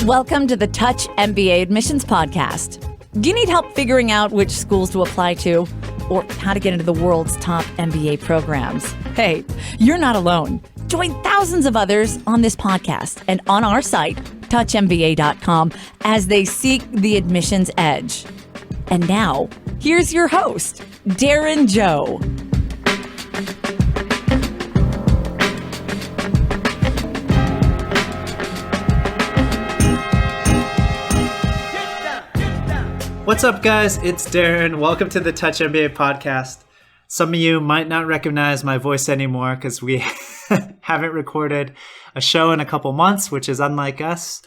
Welcome to the Touch MBA Admissions Podcast. Do you need help figuring out which schools to apply to or how to get into the world's top MBA programs? Hey, you're not alone. Join thousands of others on this podcast and on our site, touchmba.com, as they seek the admissions edge. And now, here's your host, Darren Joe. What's up, guys? It's Darren. Welcome to the Touch MBA podcast. Some of you might not recognize my voice anymore because we haven't recorded a show in a couple months, which is unlike us.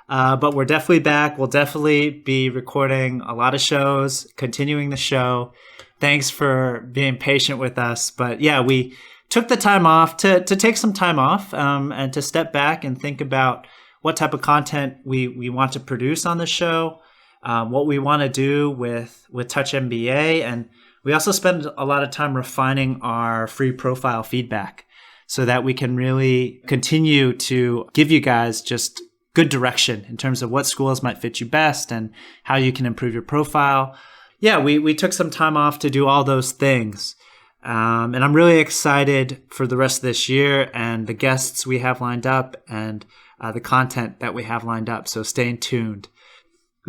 But we're definitely back. We'll definitely be recording a lot of shows, continuing the show. Thanks for being patient with us. But yeah, we took the time off to take some time off and to step back and think about what type of content we want to produce on the show. What we want to do with Touch MBA. And we also spend a lot of time refining our free profile feedback so that we can really continue to give you guys just good direction in terms of what schools might fit you best and how you can improve your profile. Yeah, we took some time off to do all those things. And I'm really excited for the rest of this year and the guests we have lined up and the content that we have lined up. So stay tuned.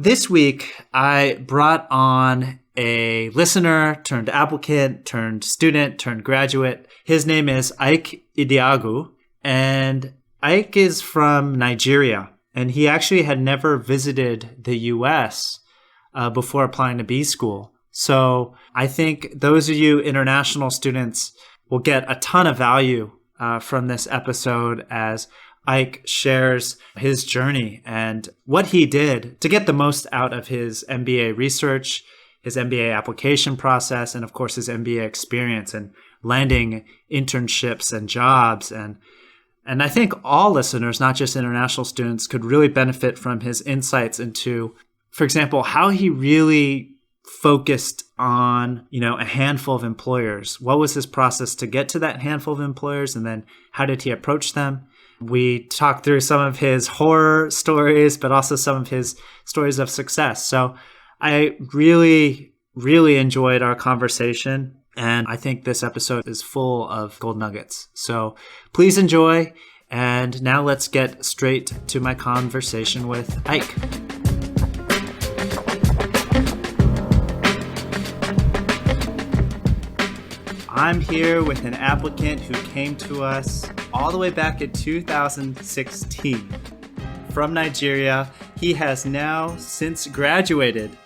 This week, I brought on a listener turned applicant, turned student, turned graduate. His name is Ikechukwu Edeagu, and Ike is from Nigeria, and he actually had never visited the U.S. Before applying to B school. So I think those of you international students will get a ton of value from this episode as Ike shares his journey and what he did to get the most out of his MBA research, his MBA application process, and of course his MBA experience and landing internships and jobs. And I think all listeners, not just international students, could really benefit from his insights into, for example, how he really focused on, a handful of employers. What was his process to get to that handful of employers? And then how did he approach them? We talked through some of his horror stories, but also some of his stories of success. So I really, really enjoyed our conversation. And I think this episode is full of gold nuggets. So please enjoy. And now let's get straight to my conversation with Ike. I'm here with an applicant who came to us all the way back in 2016 from Nigeria. He has now since graduated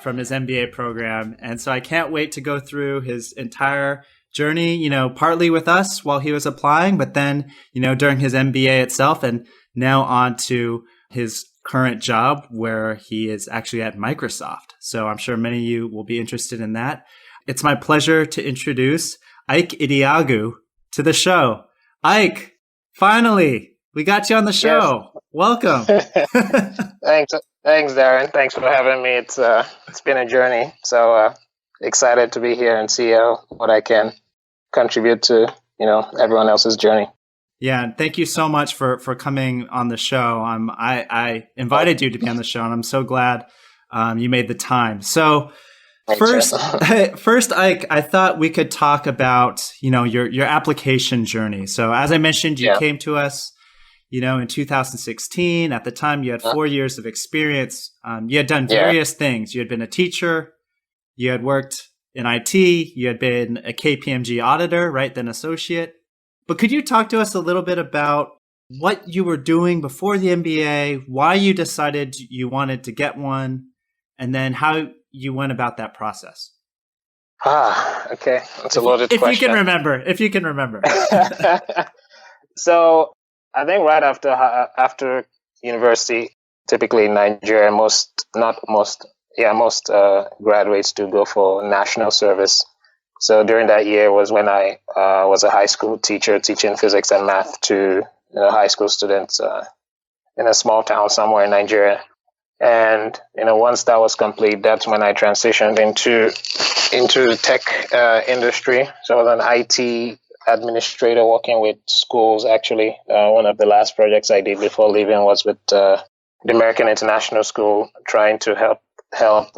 from his MBA program. And so I can't wait to go through his entire journey, partly with us while he was applying, but then, during his MBA itself, and now on to his current job where he is actually at Microsoft. So I'm sure many of you will be interested in that. It's my pleasure to introduce Ikechukwu Edeagu to the show. Ike, finally, we got you on the show. Yes. Welcome. Thanks, Darren. Thanks for having me. It's been a journey. So excited to be here and see what I can contribute to everyone else's journey. Yeah, and thank you so much for coming on the show. I invited you to be on the show, and I'm so glad you made the time. So. First, Ike, I thought we could talk about, your application journey. So as I mentioned, you came to us, in 2016. At the time, you had 4 years of experience. You had done various things. You had been a teacher. You had worked in IT. You had been a KPMG auditor, right? Then associate. But could you talk to us a little bit about what you were doing before the MBA, why you decided you wanted to get one, and then how you went about that process? Okay. That's a loaded question. If you can remember. So I think right after university, typically in Nigeria, most graduates do go for national service. So during that year was when I was a high school teacher teaching physics and math to high school students in a small town somewhere in Nigeria. And once that was complete, that's when I transitioned into tech industry. So I was an IT administrator working with schools. Actually, one of the last projects I did before leaving was with the American International School, trying to help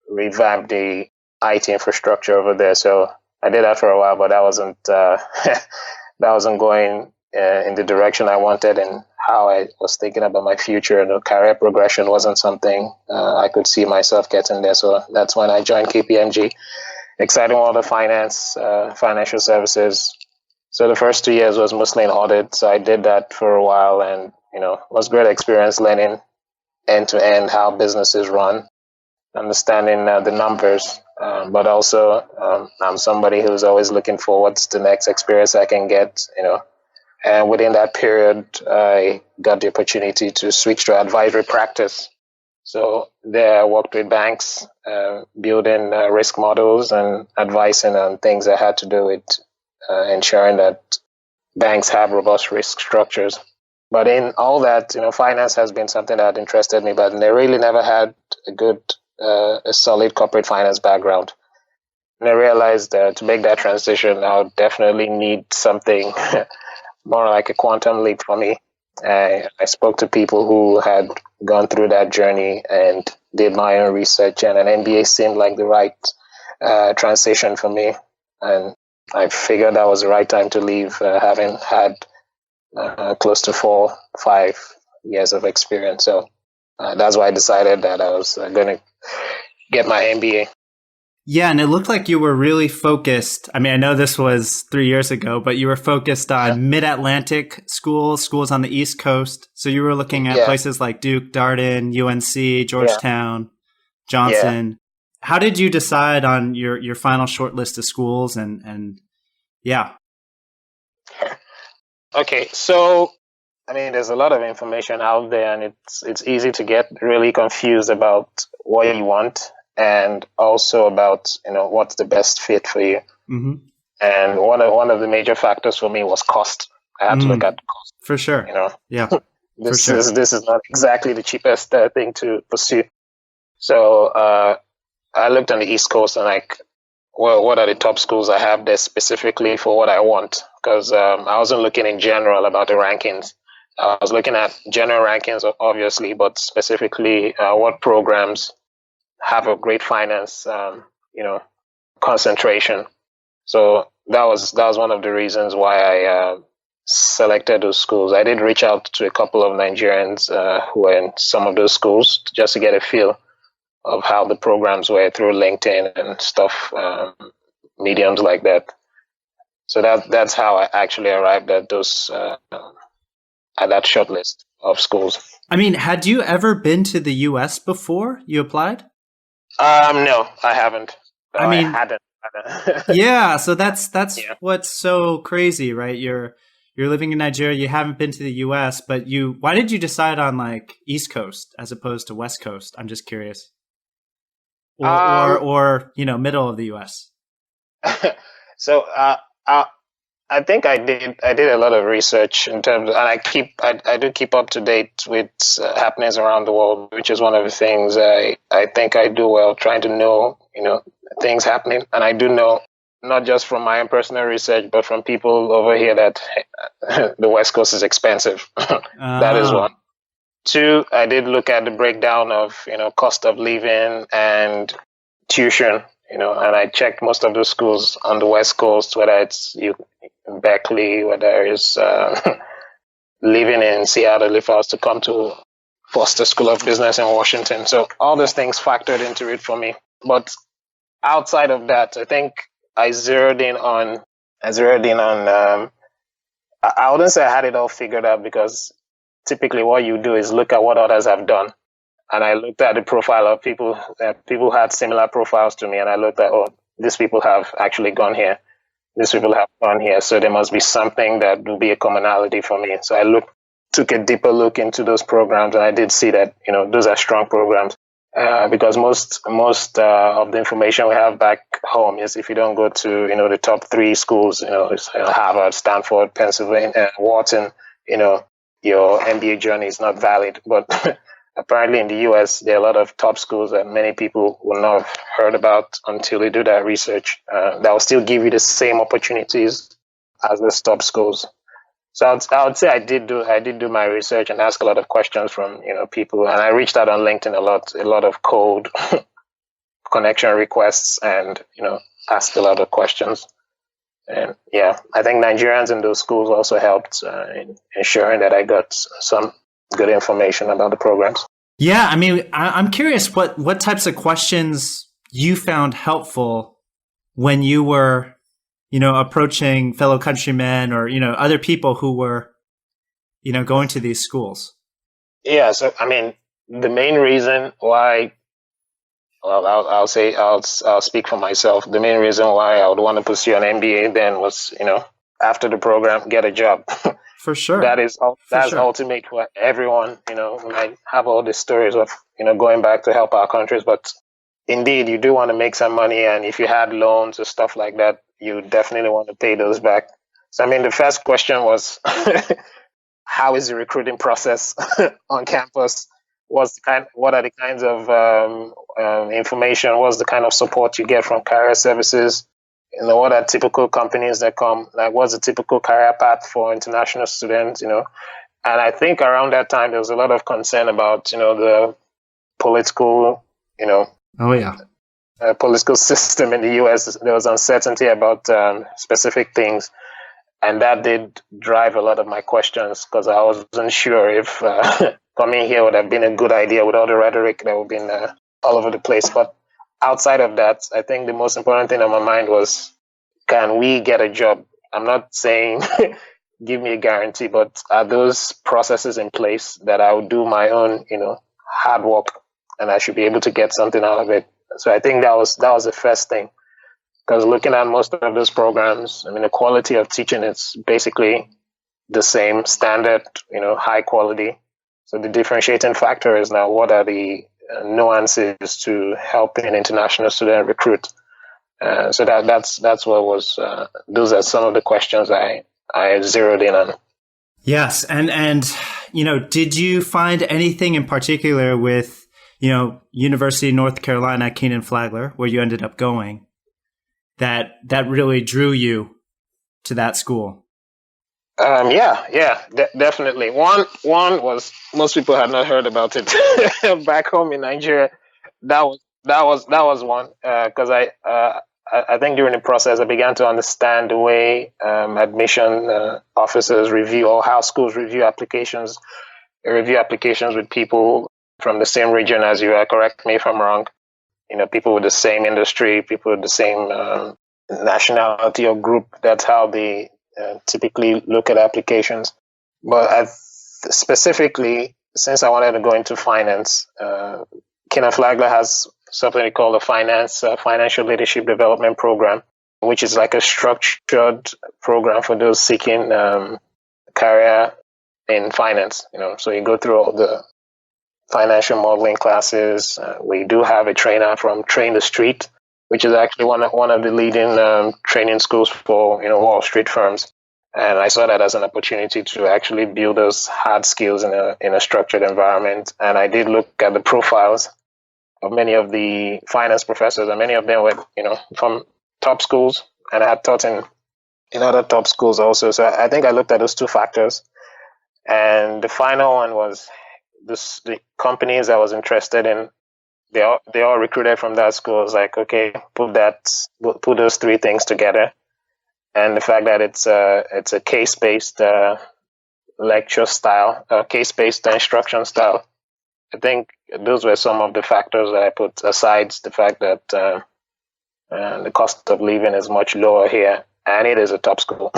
revamp the IT infrastructure over there. So I did that for a while, but that wasn't that wasn't going in the direction I wanted, and how I was thinking about my future. The career progression wasn't something I could see myself getting there. So that's when I joined KPMG. Exciting world of finance, financial services. So the first 2 years was mostly in audit. So I did that for a while, and it was great experience learning end to end how businesses run, understanding the numbers. But also, I'm somebody who's always looking forward to the next experience I can get. And within that period, I got the opportunity to switch to advisory practice. So there I worked with banks, building risk models and advising on things that had to do with ensuring that banks have robust risk structures. But in all that, finance has been something that interested me, but I really never had a solid corporate finance background. And I realized that to make that transition, I would definitely need something more like a quantum leap for me. I spoke to people who had gone through that journey and did my own research, and an MBA seemed like the right transition for me. And I figured that was the right time to leave, having had close to 4-5 years of experience. So that's why I decided that I was going to get my MBA. Yeah, and it looked like you were really focused. I mean, I know this was 3 years ago, but you were focused on mid-Atlantic schools on the East Coast. So you were looking at places like Duke, Darden, UNC, Georgetown, Johnson. Yeah. How did you decide on your final short list of schools? And yeah. Okay, so I mean, there's a lot of information out there, and it's easy to get really confused about what you want, and also about what's the best fit for you. Mm-hmm. And one of the major factors for me was cost. I had to look at cost. For sure. Yeah. This is not exactly the cheapest thing to pursue. So I looked on the East Coast and what are the top schools I have there specifically for what I want? Because I wasn't looking in general about the rankings. I was looking at general rankings, obviously, but specifically what programs have a great finance, concentration. So that was one of the reasons why I selected those schools. I did reach out to a couple of Nigerians who were in some of those schools just to get a feel of how the programs were through LinkedIn and stuff, mediums like that. So that's how I actually arrived at those at that short list of schools. I mean, had you ever been to the U.S. before you applied? No, I haven't. I mean, I hadn't. Yeah, so that's what's so crazy, right? You're living in Nigeria, you haven't been to the US, but why did you decide on like East Coast as opposed to West Coast? I'm just curious. Or middle of the US. So I think I did a lot of research in terms of, and I do keep up to date with happenings around the world, which is one of the things I think I do well, trying to know things happening. And I do know, not just from my own personal research, but from people over here, that the West Coast is expensive. That is one. Two, I did look at the breakdown of cost of living and tuition, and I checked most of those schools on the West Coast, whether it's Berkeley, whether it's living in Seattle, if I was to come to Foster School of Business in Washington. So all those things factored into it for me. But outside of that, I think I zeroed in on I wouldn't say I had it all figured out, because typically what you do is look at what others have done. And I looked at the profile of people who had similar profiles to me, and I looked at, these people have actually gone here. These people have gone here. So there must be something that will be a commonality for me. So I took a deeper look into those programs, and I did see that, those are strong programs. Because most of the information we have back home is, if you don't go to the top 3 schools, Harvard, Stanford, Pennsylvania, Wharton, your MBA journey is not valid. But apparently in the US, there are a lot of top schools that many people will not have heard about until they do that research. That will still give you the same opportunities as the top schools. So I would say I did do my research and ask a lot of questions from people, and I reached out on LinkedIn a lot of cold connection requests, and asked a lot of questions. And yeah, I think Nigerians in those schools also helped in ensuring that I got some good information about the programs. Yeah, I mean, I'm curious what types of questions you found helpful when you were, approaching fellow countrymen or, other people who were, going to these schools. Yeah, so I mean, the main reason why, well, I'll speak for myself. The main reason why I would want to pursue an MBA then was, after the program, get a job. For sure. That's ultimate for everyone. We might have all these stories of, going back to help our countries, but indeed, you do want to make some money. And if you had loans or stuff like that, you definitely want to pay those back. So, I mean, the first question was, how is the recruiting process on campus? What are the kinds of information? What's the kind of support you get from career services? What are typical companies that come? Like, what's the typical career path for international students? And I think around that time there was a lot of concern about the political, Oh yeah, political system in the U.S. There was uncertainty about specific things, and that did drive a lot of my questions because I wasn't sure if coming here would have been a good idea with all the rhetoric that would be all over the place. But outside of that, I think the most important thing on my mind was, can we get a job? I'm not saying give me a guarantee, but are those processes in place that I would do my own, hard work, and I should be able to get something out of it? So I think that was the first thing. Because looking at most of those programs, I mean, the quality of teaching is basically the same, standard, high quality. So the differentiating factor is now, what are the nuances to helping an international student recruit? So that's what was. Those are some of the questions I zeroed in on. Yes, and did you find anything in particular with University of North Carolina Kenan-Flagler, where you ended up going, that really drew you to that school? Definitely. One was, most people had not heard about it back home in Nigeria. That was one, because I think during the process I began to understand the way admission officers review, or how schools review applications. They review applications with people from the same region as you are. Correct me if I'm wrong. People with the same industry, people with the same nationality or group. That's how they typically look at applications. But specifically, since I wanted to go into finance, Kenan-Flagler has something they call a financial leadership development program, which is like a structured program for those seeking career in finance. So you go through all the financial modeling classes. We do have a trainer from Train the Street, which is actually one of the leading training schools for Wall Street firms. And I saw that as an opportunity to actually build those hard skills in a structured environment. And I did look at the profiles of many of the finance professors, and many of them were from top schools, and I had taught in other top schools also. So I think I looked at those two factors. And the final one was the companies I was interested in. They all recruited from that school. I was like, okay, put those three things together, and the fact that it's a case-based lecture style, case-based instruction style. I think those were some of the factors that I put aside the fact that the cost of living is much lower here, and it is a top school.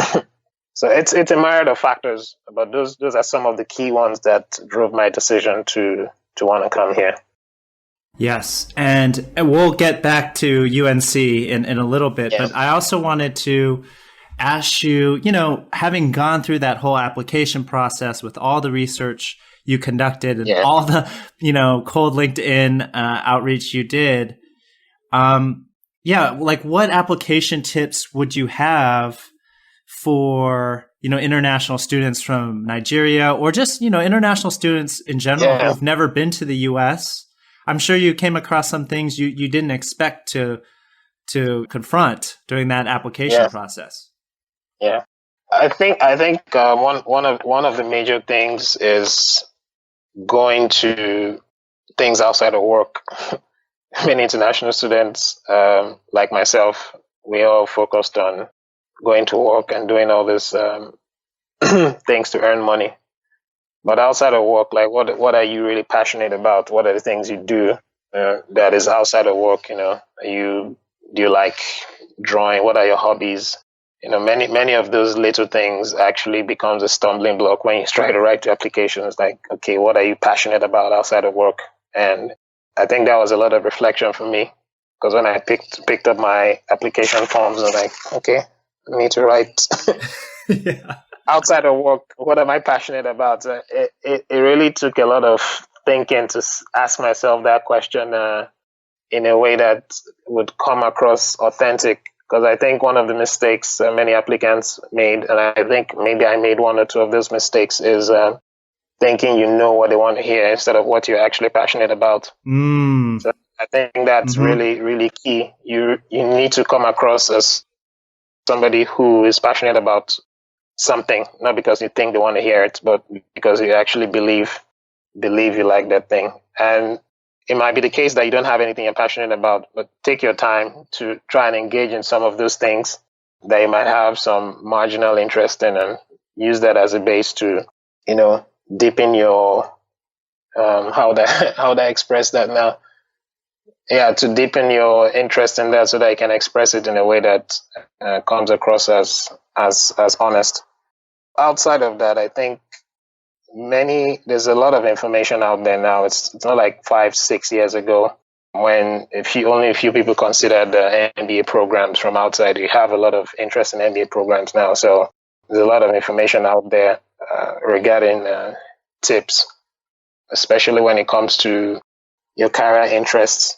So it's a myriad of factors, but those are some of the key ones that drove my decision to want to come here. Yes, and we'll get back to UNC in a little bit, but I also wanted to ask you, having gone through that whole application process with all the research you conducted and all the, cold LinkedIn outreach you did, like what application tips would you have for, international students from Nigeria, or just, international students in general who have never been to the U.S.? I'm sure you came across some things you didn't expect to confront during that application process. Yeah. I think one of the major things is going to things outside of work. Many international students, like myself, we all focused on going to work and doing all this things to earn money. But outside of work, like what are you really passionate about? What are the things you do that is outside of work? Do you like drawing? What are your hobbies? Many of those little things actually becomes a stumbling block when you try to write your applications. Like, okay, what are you passionate about outside of work? And I think that was a lot of reflection for me, because when I picked up my application forms, I was like, okay, I need to write Yeah. outside of work. What am I passionate about? It really took a lot of thinking to ask myself that question in a way that would come across authentic. Because I think one of the mistakes many applicants made, and I think maybe I made one or two of those mistakes, is thinking you know what they want to hear instead of what you're actually passionate about. So I think that's really, really key. You need to come across as somebody who is passionate about something, not because you think they want to hear it, but because you actually believe you like that thing. And it might be the case that you don't have anything you're passionate about, but take your time to try and engage in some of those things that you might have some marginal interest in, and use that as a base to, deepen your how do I express that now? Yeah, to deepen your interest in that so that you can express it in a way that comes across as honest. Outside of that, I think there's a lot of information out there now. It's not like 5-6 years ago when only a few people considered the MBA programs from outside. You have a lot of interest in MBA programs now, so there's a lot of information out there regarding tips, especially when it comes to your career interests.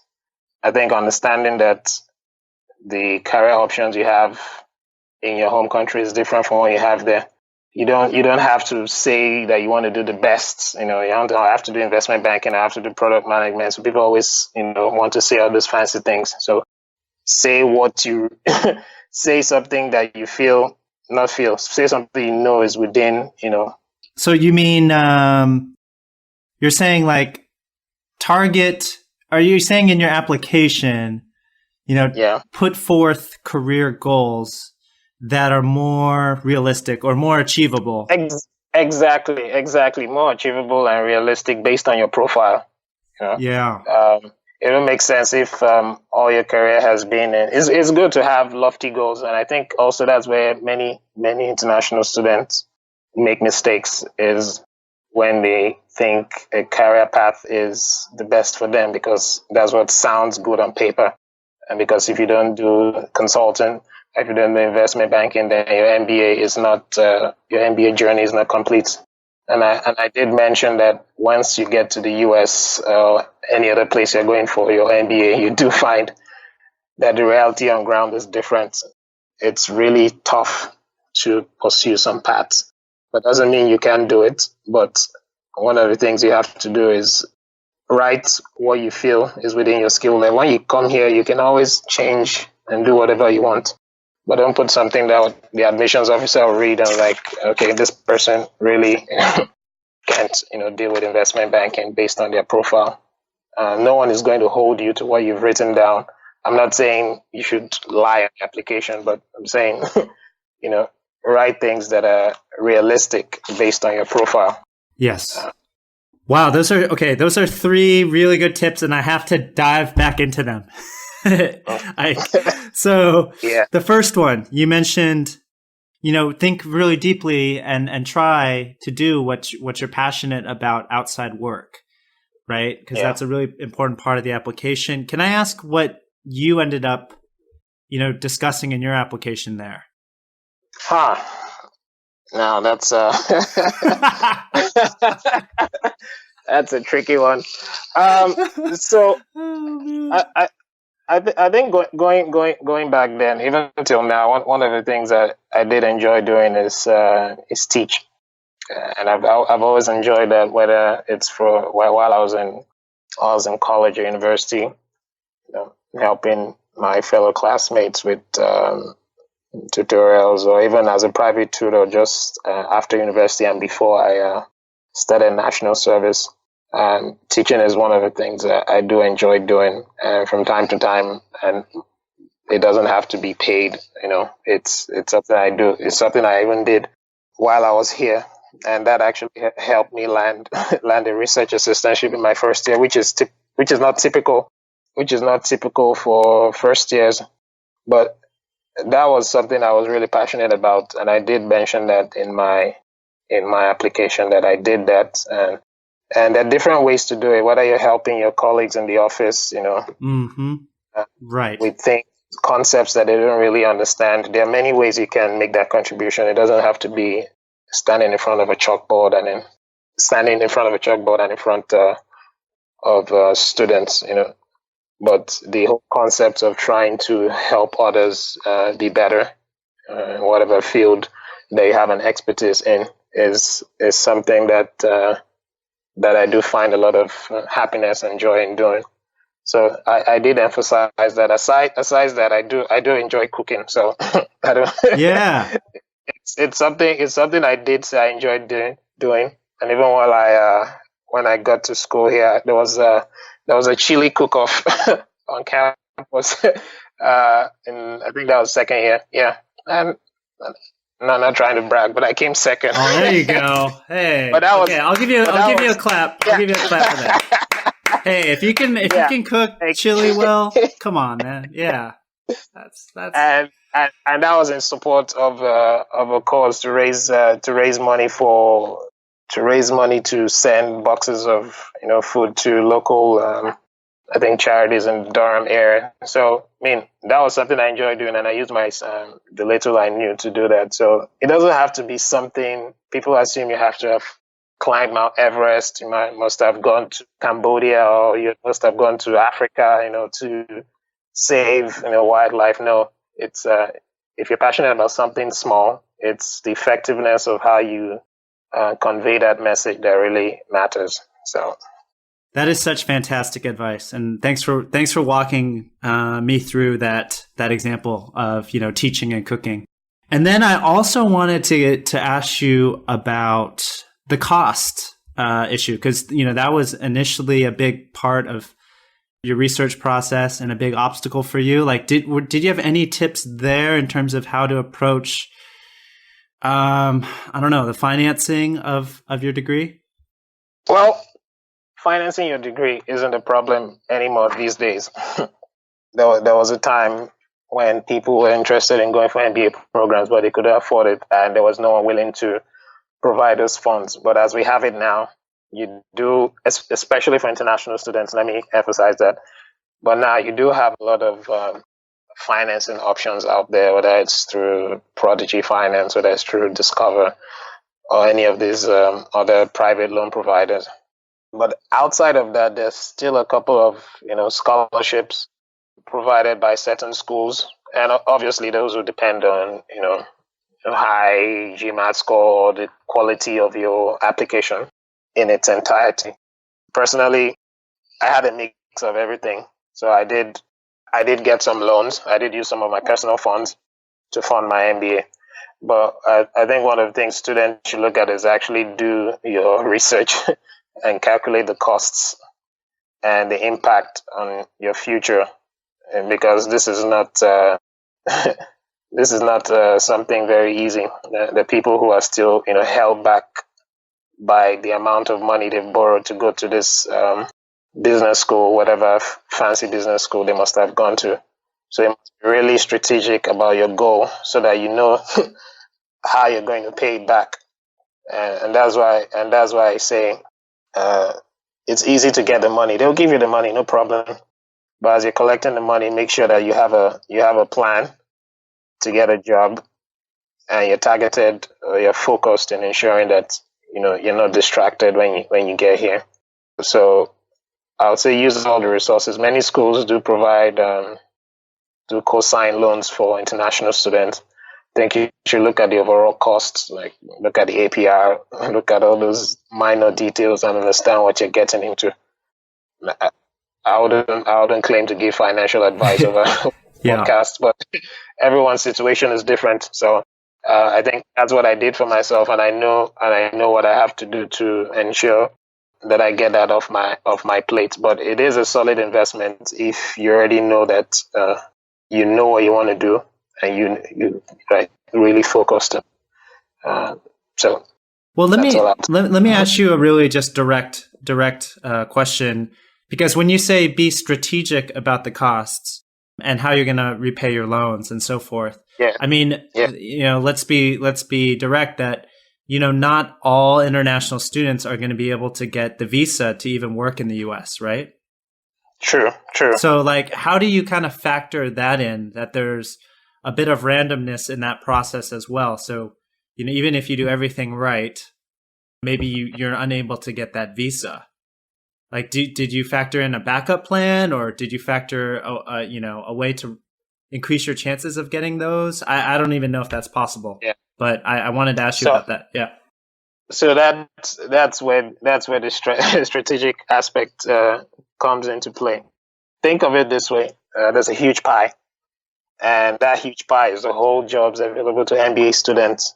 I think understanding that the career options you have in your home country is different from what you have there. You don't have to say that you want to do the best. You don't have to do investment banking. I have to do product management. So people always, want to say all those fancy things. So say what you say something that you say something is within. So you mean you're saying like target? Are you saying in your application, put forth career goals that are more realistic or more achievable? Exactly. More achievable and realistic based on your profile. Yeah. It will make sense if all your career has been in. It's good to have lofty goals, and I think also that's where many international students make mistakes, is when they think a career path is the best for them, because that's what sounds good on paper. And because if you don't do consulting, if you don't do investment banking, then your MBA is not your MBA journey is not complete. And I did mention that once you get to the US or any other place you're going for your MBA, you do find that the reality on ground is different. It's really tough to pursue some paths, but doesn't mean you can't do it. But one of the things you have to do is write what you feel is within your skill level. When you come here, you can always change and do whatever you want. But don't put something that the admissions officer will read and like, okay, this person really can't, deal with investment banking based on their profile. No one is going to hold you to what you've written down. I'm not saying you should lie on the application, but I'm saying, write things that are realistic based on your profile. Yes. Wow, those are 3 really good tips, and I have to dive back into them. The first one you mentioned, think really deeply and try to do what you're passionate about outside work, right? Because that's a really important part of the application. Can I ask what you ended up, discussing in your application there? Now that's that's a tricky one. So I think going back then, even until now, one of the things that I did enjoy doing is teach, and I've always enjoyed that. Whether it's while I was in college or university, helping my fellow classmates with tutorials, or even as a private tutor just after university and before I started national service. Teaching is one of the things that I do enjoy doing from time to time, and it doesn't have to be paid. It's something I do. It's something I even did while I was here, and that actually helped me land a research assistantship in my first year, which is not typical for first years, but that was something I was really passionate about, and I did mention that in my application that I did that. And there are different ways to do it. Whether you're helping your colleagues in the office, right, with things, concepts that they don't really understand. There are many ways you can make that contribution. It doesn't have to be standing in front of a chalkboard and in front of students, But the whole concept of trying to help others be better in whatever field they have an expertise in is something that I do find a lot of happiness and joy in doing. So I did emphasize that. Aside that, I do enjoy cooking. So I don't. Yeah. It's something I did say I enjoyed doing. And even when I got to school here, there was a chili cook-off on campus. And I think that was second year. Yeah. And no, not trying to brag, but I came second. Oh, there you go. Hey. But that was, okay, I'll give you a clap. I'll give you a clap for that. Hey, if you can cook chili well, come on, man. Yeah. That's and that was in support of a cause to raise money to send boxes of food to local I think charities in the Durham area. So that was something I enjoyed doing, and I used my the little I knew to do that. So it doesn't have to be something people assume you have to have climbed Mount Everest. You must have gone to Cambodia, or you must have gone to Africa, to save wildlife. No, it's if you're passionate about something small, it's the effectiveness of how you convey that message that really matters. So that is such fantastic advice, and thanks for walking me through that example of teaching and cooking. And then I also wanted to ask you about the cost issue, because that was initially a big part of your research process and a big obstacle for you. Like, did you have any tips there in terms of how to approach, the financing of your degree? Well, financing your degree isn't a problem anymore these days. There was a time when people were interested in going for MBA programs, but they couldn't afford it, and there was no one willing to provide those funds. But as we have it now, you do, especially for international students, let me emphasize that. But now you do have a lot of financing options out there, whether it's through Prodigy Finance, whether it's through Discover, or any of these other private loan providers. But outside of that, there's still a couple of scholarships provided by certain schools, and obviously those will depend on high GMAT score or the quality of your application in its entirety. Personally, I had a mix of everything. So I did get some loans. I did use some of my personal funds to fund my MBA. But I think one of the things students should look at is actually do your research and calculate the costs and the impact on your future, and because this is not something very easy. The people who are still held back by the amount of money they've borrowed to go to this business school, whatever fancy business school they must have gone to. So you must be really strategic about your goal so that you know how you're going to pay it back. And that's why I say it's easy to get the money. They'll give you the money, no problem. But as you're collecting the money, make sure that you have a plan to get a job, and you're targeted, or you're focused in ensuring that you're not distracted when you get here. So I would say use all the resources. Many schools do provide do co-sign loans for international students. I think you should look at the overall costs, like look at the APR, look at all those minor details and understand what you're getting into. I wouldn't claim to give financial advice over podcast, but everyone's situation is different. So I think that's what I did for myself, and I know what I have to do to ensure that I get that off my plate. But it is a solid investment if you already know that you know what you want to do and you really focused. So well, let me ask you a really just direct question, because when you say be strategic about the costs and how you're going to repay your loans and so forth, I mean, let's be direct that not all international students are going to be able to get the visa to even work in the US, right? True. So how do you kind of factor that in, that there's a bit of randomness in that process as well? So, even if you do everything right, maybe you're unable to get that visa. Did you factor in a backup plan, or did you factor a way to increase your chances of getting those? I don't even know if that's possible. Yeah. But I wanted to ask you about that. Yeah. So that's where the strategic aspect comes into play. Think of it this way: there's a huge pie, and that huge pie is the whole jobs available to MBA students.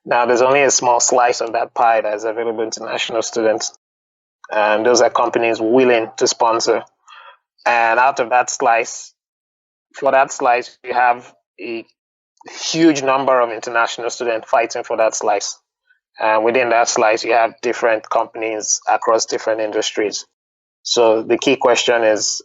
Now, there's only a small slice of that pie that is available to international students, and those are companies willing to sponsor. And out of that slice, for that slice, you have a huge number of international students fighting for that slice. And within that slice, you have different companies across different industries. So the key question is,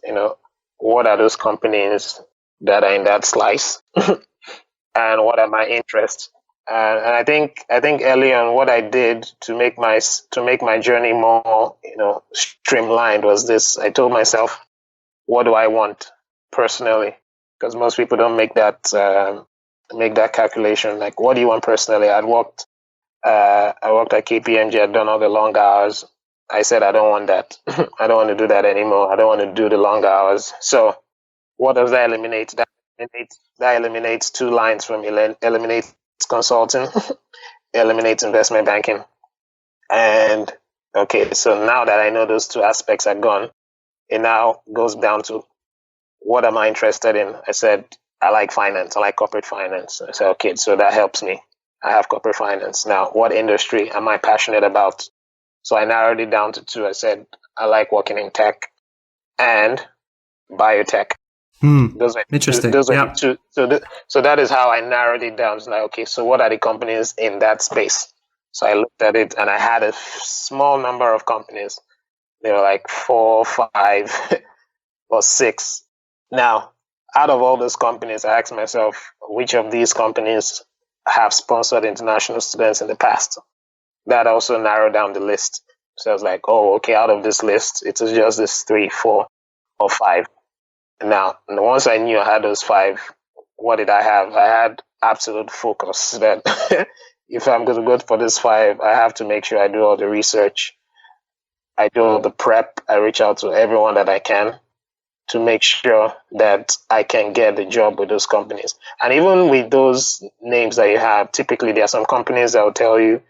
what are those companies that are in that slice, and what are my interests? And I think early on, what I did to make my journey more streamlined was this: I told myself, what do I want personally? Because most people don't make that calculation. Like, what do you want personally? I worked at KPMG. I'd done all the long hours. I said, I don't want that. I don't want to do that anymore. I don't want to do the long hours. So what does that eliminate? That eliminates two lines from eliminates consulting, eliminates investment banking. And okay, so now that I know those two aspects are gone, it now goes down to, what am I interested in? I said, I like finance. I like corporate finance. I said, okay, so that helps me. I have corporate finance. Now, what industry am I passionate about? So I narrowed it down to two. I said, I like working in tech and biotech. Those are interesting. Those are two. So that is how I narrowed it down. It's like, okay, so what are the companies in that space? So I looked at it, and I had a small number of companies. They were like 4, 5, or 6. Now, out of all those companies, I asked myself, which of these companies have sponsored international students in the past? That also narrowed down the list. So I was like, oh, okay, out of this list, it was just this 3, 4, or 5. Now, once I knew I had those 5, what did I have? I had absolute focus that if I'm going to go for this 5, I have to make sure I do all the research. I do all the prep. I reach out to everyone that I can to make sure that I can get the job with those companies. And even with those names that you have, typically there are some companies that will tell you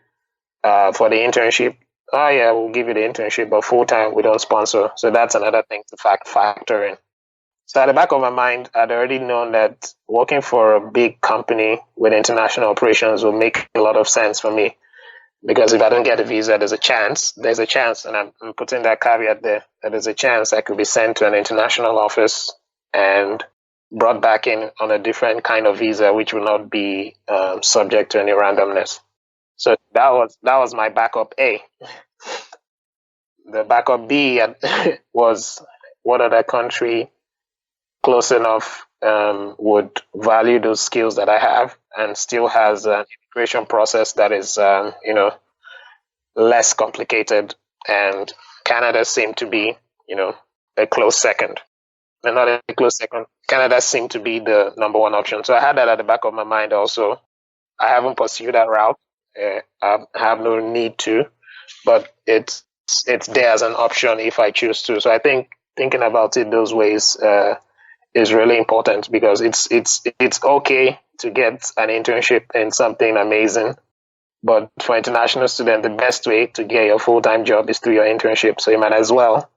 for the internship, oh yeah, we'll give you the internship, but full-time we don't sponsor. So that's another thing to factor in. So at the back of my mind, I'd already known that working for a big company with international operations will make a lot of sense for me. Because if I don't get a visa, there's a chance, and I'm putting that caveat there, that there's a chance I could be sent to an international office and brought back in on a different kind of visa, which will not be subject to any randomness. So that was my backup A. The backup B was, what other country close enough would value those skills that I have and still has an immigration process that is, less complicated. And Canada seemed to be, a close second. And not a close second. Canada seemed to be the number one option. So I had that at the back of my mind also. I haven't pursued that route. I have no need to, but it's there as an option if I choose to. So I think thinking about it those ways is really important, because it's okay to get an internship in something amazing, but for international students, the best way to get your full-time job is through your internship. So you might as well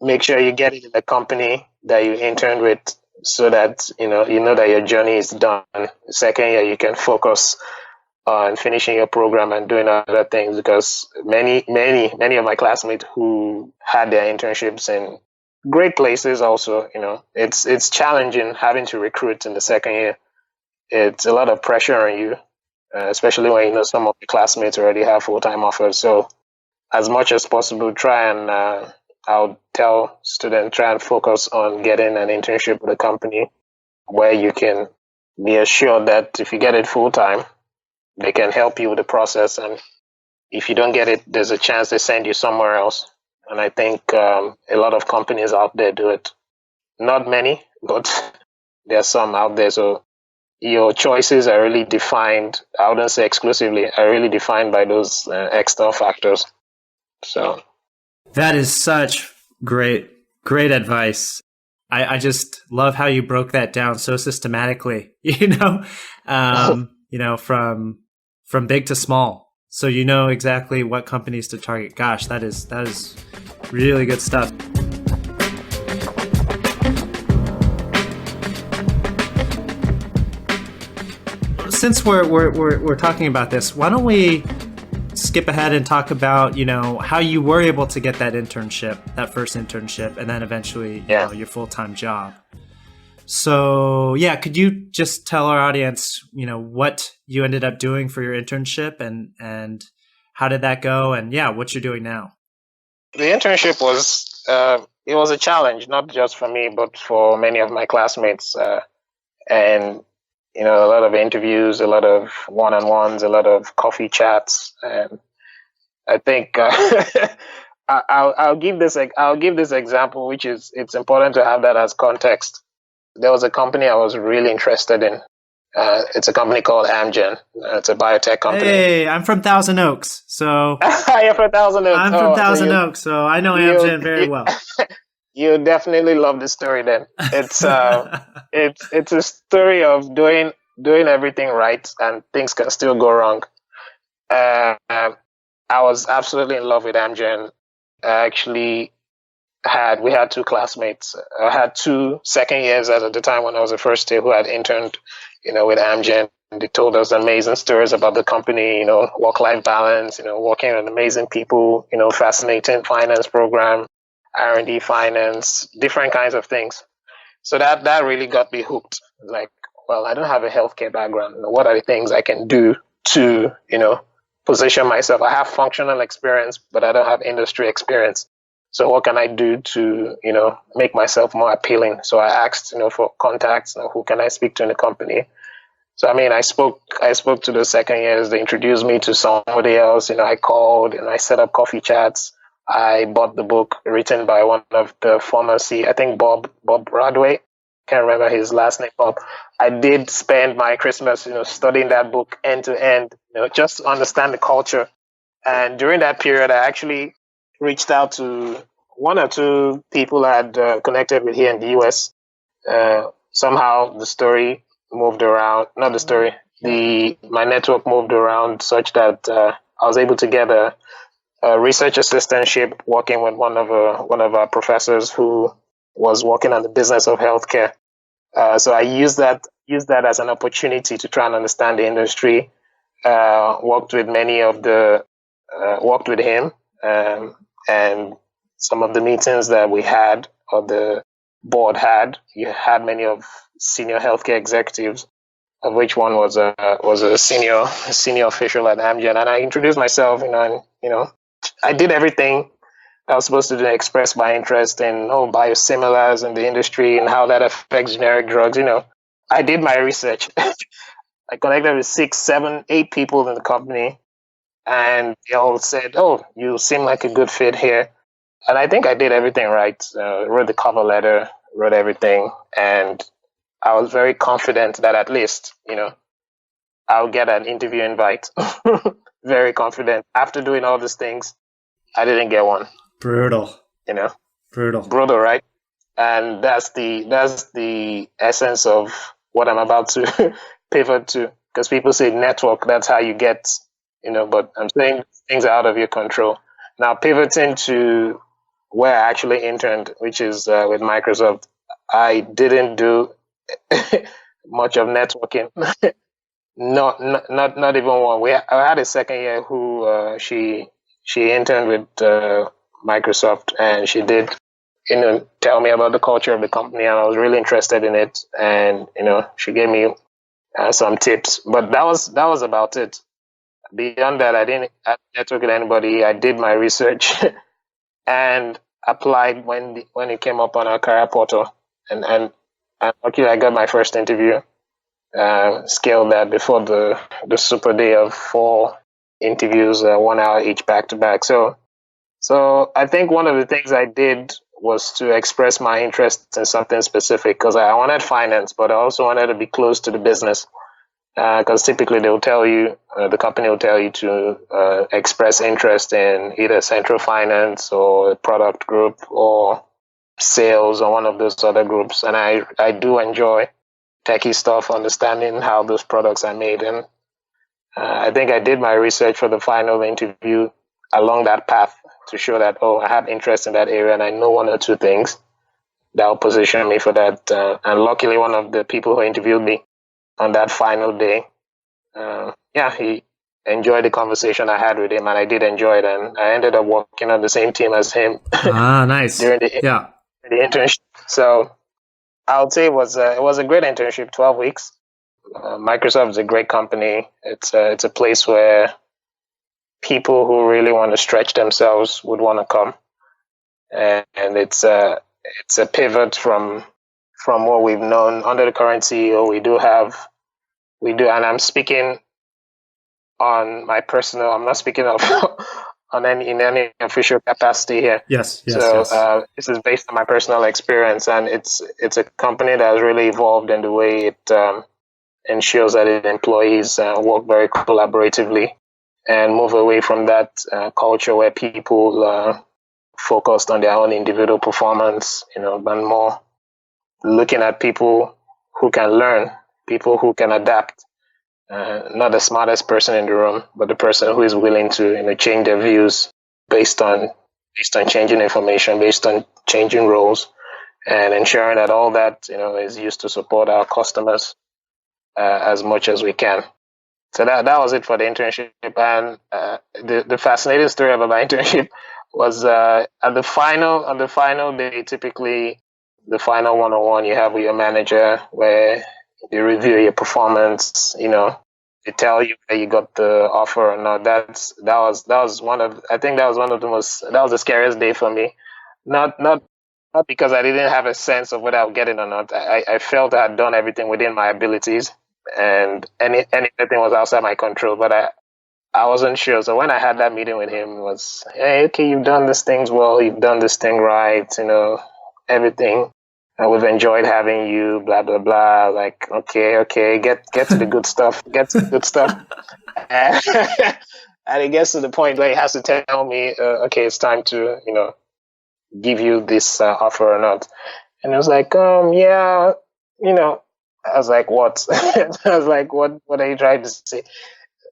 make sure you get it in the company that you interned with so that you know that your journey is done. Second year, you can focus on finishing your program and doing other things, because many of my classmates who had their internships in great places also, it's challenging having to recruit in the second year. It's a lot of pressure on you, especially when some of the classmates already have full-time offers. So as much as possible, try and I'll tell students, try and focus on getting an internship with a company where you can be assured that if you get it full-time, they can help you with the process. And if you don't get it, there's a chance they send you somewhere else. And I think a lot of companies out there do it. Not many, but there are some out there. So your choices are really defined, I wouldn't say exclusively, are really defined by those external factors. So that is such great advice. I just love how you broke that down so systematically, from big to small. So you know exactly what companies to target. Gosh, that is really good stuff. Since we're talking about this, why don't we skip ahead and talk about how you were able to get that first internship, and then eventually your full-time job. So yeah, could you just tell our audience what you ended up doing for your internship, and how did that go, and what you're doing now? The internship was it was a challenge, not just for me but for many of my classmates, and a lot of interviews, a lot of one-on-ones, a lot of coffee chats. And I think I'll give this example, which is, it's important to have that as context. There was a company I was really interested in. It's a company called Amgen. It's a biotech company. Hey, I'm from Thousand Oaks, so you're from Thousand Oaks. I'm from Thousand Oaks, so I know Amgen very well. You definitely love the story then. It's it's a story of doing everything right and things can still go wrong. I was absolutely in love with Amgen. We had two classmates. I had two second years at the time when I was a first year who had interned, with Amgen. They told us amazing stories about the company, work-life balance, working with amazing people, fascinating finance program, R&D finance, different kinds of things. So that really got me hooked. Like, well, I don't have a healthcare background. What are the things I can do to, position myself? I have functional experience, but I don't have industry experience. So what can I do to, make myself more appealing? So I asked, for contacts. Who can I speak to in the company? So, I spoke to the second years. They introduced me to somebody else. I called and I set up coffee chats. I bought the book written by one of the former I think Bob Bradway. Can't remember his last name, Bob. I did spend my Christmas, studying that book end to end, just to understand the culture. And during that period, I actually reached out to one or two people I had connected with here in the US. Somehow the story moved around. Not the story. My network moved around such that I was able to get a research assistantship working with one of our professors who was working on the business of healthcare. So I used that as an opportunity to try and understand the industry. Worked with him, and some of the meetings that we had, or the board had, you had many of senior healthcare executives, of which one was a senior official at Amgen, and I introduced myself, and I did everything I was supposed to do, express my interest in biosimilars in the industry and how that affects generic drugs. I did my research. I connected with 6, 7, 8 people in the company, and they all said, "Oh, you seem like a good fit here." And I think I did everything right. Wrote the cover letter, wrote everything, and I was very confident that at least, I'll get an interview invite. Very confident. After doing all these things, I didn't get one. Brutal. Brutal, right? And that's the essence of what I'm about to pivot to. Because people say network, that's how you get, but I'm saying things are out of your control. Now, pivoting to where I actually interned, which is with Microsoft. I didn't do much of networking. Not even one. I had a second year who she interned with Microsoft, and she did tell me about the culture of the company, and I was really interested in it. And she gave me some tips, but that was about it. Beyond that, I didn't network with anybody. I did my research and applied when it came up on our career portal, and luckily I got my first interview. Scaled that before the super day of 4 interviews, 1 hour each, back to back. So I think one of the things I did was to express my interest in something specific, because I wanted finance, but I also wanted to be close to the business. Because typically they'll tell you, the company will tell you to express interest in either central finance or a product group or sales or one of those other groups. And I do enjoy techie stuff, understanding how those products are made. And I think I did my research for the final interview along that path to show that, I have interest in that area and I know one or two things that will position me for that. And luckily, one of the people who interviewed me on that final day, he enjoyed the conversation I had with him, and I did enjoy it. And I ended up working on the same team as him. Nice. during the internship. So I would say it was a great internship, 12 weeks. Microsoft is a great company. It's a place where people who really want to stretch themselves would want to come, and it's a pivot from what we've known under the current CEO. And I'm speaking on my personal. I'm not speaking of in any official capacity here. Yes. This is based on my personal experience, and it's a company that has really evolved in the way it ensures that its employees work very collaboratively and move away from that culture where people focused on their own individual performance, but more looking at people who can learn, people who can adapt. Not the smartest person in the room, but the person who is willing to change their views based on changing information, based on changing roles, and ensuring that all that is used to support our customers as much as we can. So that was it for the internship. And the fascinating story about my internship was on the final day, typically the final one-on-one you have with your manager, where they review your performance. They tell you that you got the offer or not. That was one of the scariest day for me. Not because I didn't have a sense of whether I would get it or not. I felt I had done everything within my abilities, and anything was outside my control. But I wasn't sure. So when I had that meeting with him, it was, hey, okay, you've done these things well, you've done this thing right, everything. We've enjoyed having you, blah, blah, blah. Like, okay, get to the good stuff. Get to the good stuff. And it gets to the point where he has to tell me, okay, it's time to, give you this offer or not. And it was like, yeah, I was like, what? I was like, what are you trying to say?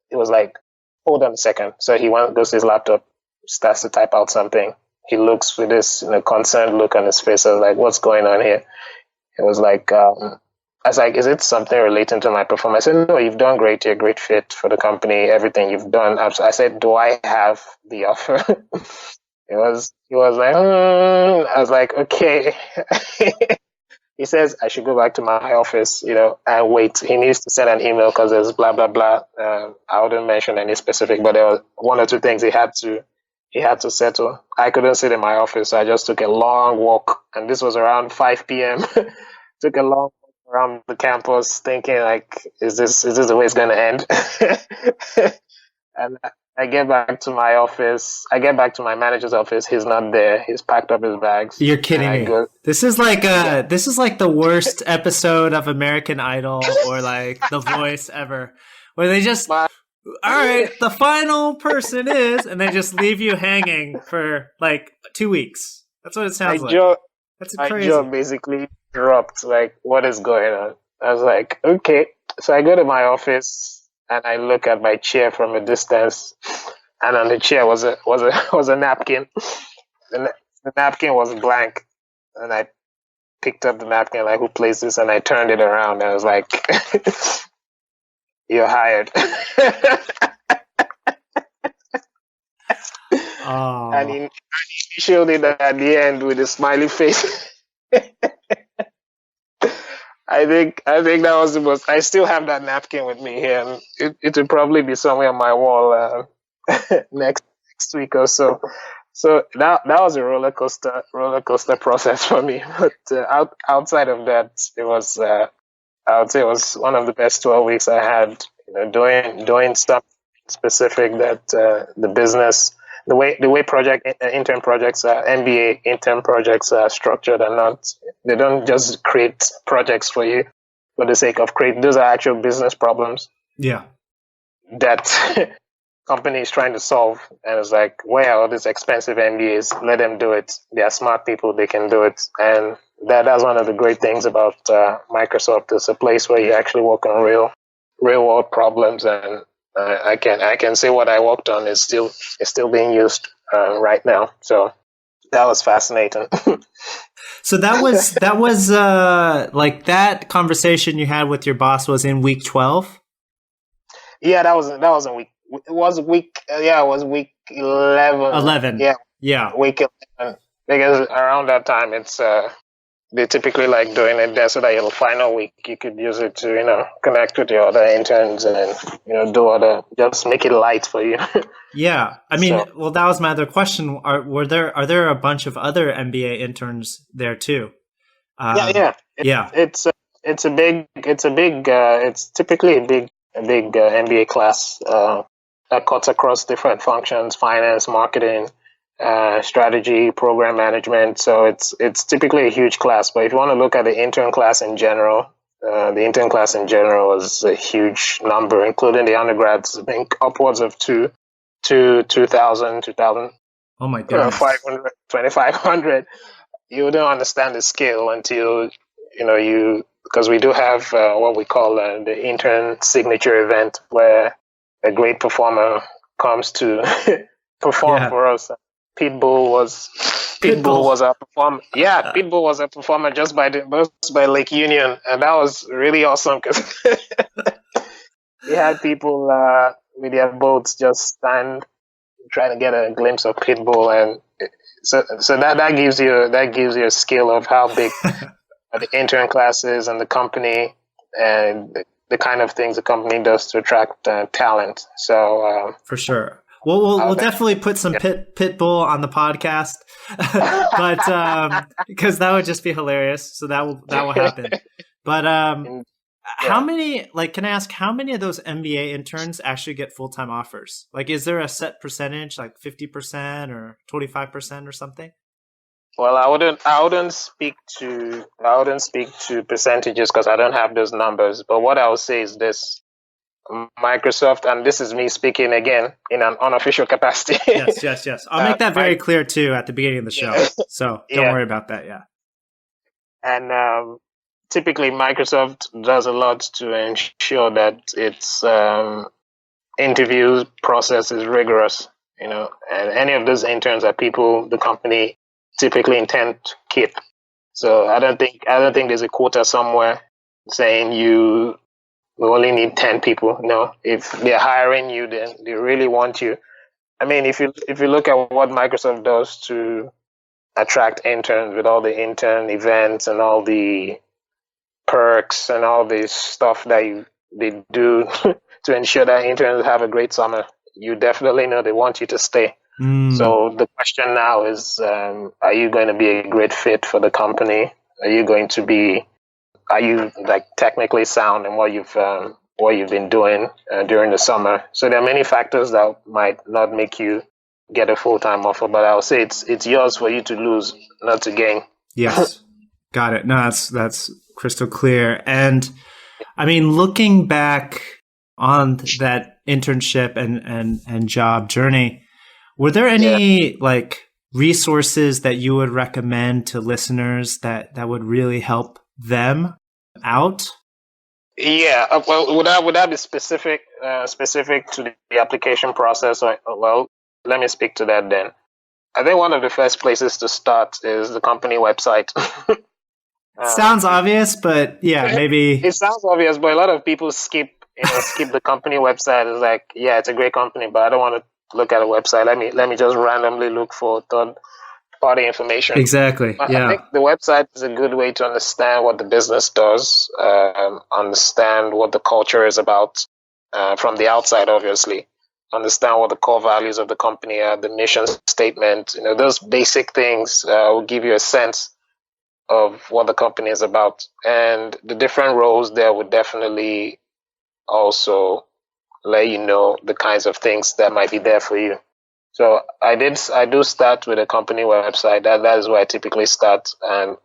It was like, hold on a second. So he goes to his laptop, starts to type out something. He looks with this concerned look on his face. I was like, what's going on here? It was like, I was like, is it something relating to my performance? I said, no, you've done great. You're a great fit for the company. Everything you've done. I said, do I have the offer? He was like, I was like, okay. He says I should go back to my office, and wait. He needs to send an email because there's blah, blah, blah. I wouldn't mention any specific, but there were one or two things he had to settle. I couldn't sit in my office, so I just took a long walk, and this was around 5 p.m. Took a long walk around the campus, thinking like, is this the way it's going to end? And I get back to my office. I get back to my manager's office. He's not there. He's packed up his bags. You're kidding me. This is like the worst episode of American Idol or like The Voice ever, where they just, all right, the final person is, and they just leave you hanging for like 2 weeks. That's what it sounds like. That's crazy. My jaw basically dropped. Like, what is going on? I was like, okay. So I go to my office and I look at my chair from a distance, and on the chair was a napkin. The napkin was blank, and I picked up the napkin, like, who placed this? And I turned it around and I was like, you're hired. And he showed it at the end with a smiley face. I think that was the most. I still have that napkin with me here, and it will probably be somewhere on my wall next week or so. So that was a roller coaster process for me. But outside of that, it was I would say it was one of the best 12 weeks I had. Doing stuff specific that the business. The way intern projects, MBA intern projects are structured are not. They don't just create projects for you for the sake of creating. Those are actual business problems. Yeah. That company is trying to solve, and it's like, where are all these expensive MBAs? Let them do it. They are smart people. They can do it, and that's one of the great things about Microsoft. It's a place where you actually work on real world problems, and I can say what I worked on is still being used right now. So that was fascinating. So that was like that conversation you had with your boss was in week 12? Yeah, that was in week. It was week 11. 11. Yeah. Week 11, because around that time it's they typically like doing it there so that your final week you could use it to connect with your other interns and just make it light for you. Yeah, I mean, well, that was my other question. Are there a bunch of other MBA interns there too? Yeah. It's typically a big MBA class that cuts across different functions: finance, marketing, strategy, program management. So it's typically a huge class. But if you want to look at the intern class in general, is a huge number, including the undergrads. I think upwards of 2,000. Oh my goodness. 500, 2,500. You don't understand the scale until because we do have what we call the intern signature event, where a great performer comes to perform for us. Pitbull was our performer. Yeah, Pitbull was a performer just by Lake Union, and that was really awesome because we had people with their boats just stand trying to get a glimpse of Pitbull, and so that gives you a scale of how big the intern class is and the company and the kind of things the company does to attract talent. So for sure. Well, we'll definitely put some Pitbull on the podcast, but because that would just be hilarious. So that will happen. But how many? Like, can I ask how many of those MBA interns actually get full-time offers? Like, is there a set percentage, like 50% or 25% or something? Well, I wouldn't speak to percentages because I don't have those numbers. But what I would say is this. Microsoft, and this is me speaking again in an unofficial capacity. Yes. I'll make that very clear too at the beginning of the show. So don't worry about that. Yeah. And typically Microsoft does a lot to ensure that its interview process is rigorous, and any of those interns are people the company typically intend to keep. So I don't think there's a quota somewhere saying we only need 10 people. No, if they're hiring you, then they really want you. I mean, if you look at what Microsoft does to attract interns with all the intern events and all the perks and all this stuff that they do to ensure that interns have a great summer, you definitely know they want you to stay. So the question now is, are you going to be a great fit for the company? Are you like technically sound in what you've been doing during the summer? So there are many factors that might not make you get a full-time offer, but I would say it's yours for you to lose, not to gain. Yes, got it. No, that's crystal clear. And I mean, looking back on that internship and job journey, were there any like resources that you would recommend to listeners that would really help them out? Yeah. Well, would that be specific to the application process? Well, let me speak to that then. I think one of the first places to start is the company website. Sounds obvious, but yeah, maybe. It sounds obvious, but a lot of people skip the company website. It's like, yeah, it's a great company, but I don't want to look at a website. Let me just randomly look for third party information. Exactly. I think the website is a good way to understand what the business does, understand what the culture is about from the outside, obviously. Understand what the core values of the company are, the mission statement. Those basic things will give you a sense of what the company is about, and the different roles there would definitely also let you know the kinds of things that might be there for you. So I do start with a company website. That is where I typically start. And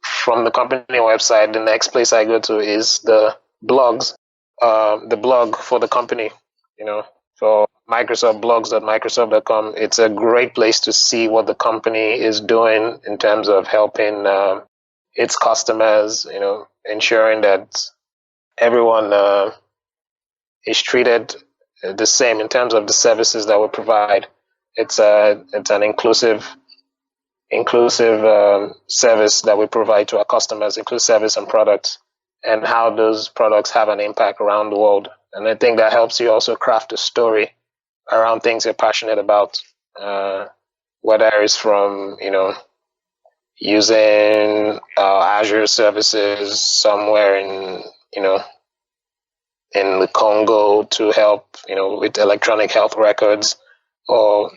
from the company website, the next place I go to is the blogs, the blog for the company. So Microsoft blogs.microsoft.com. It's a great place to see what the company is doing in terms of helping its customers. Ensuring that everyone is treated the same in terms of the services that we provide. It's an inclusive service that we provide to our customers, include service and products, and how those products have an impact around the world. And I think that helps you also craft a story around things you're passionate about, whether it's from using Azure services somewhere in the Congo to help with electronic health records, or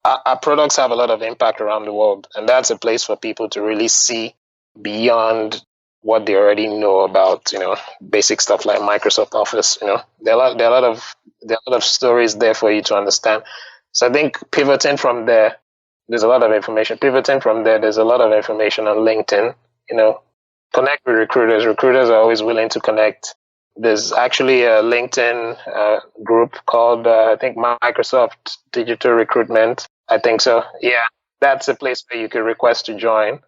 our products have a lot of impact around the world, and that's a place for people to really see beyond what they already know about basic stuff like Microsoft Office. There are a lot of stories there for you to understand. So I think pivoting from there, there's a lot of information. Pivoting from there, there's a lot of information on LinkedIn. Connect with recruiters. Recruiters are always willing to connect. There's actually a LinkedIn group called, I think, Microsoft Digital Recruitment. I think so. Yeah, that's a place where you can request to join,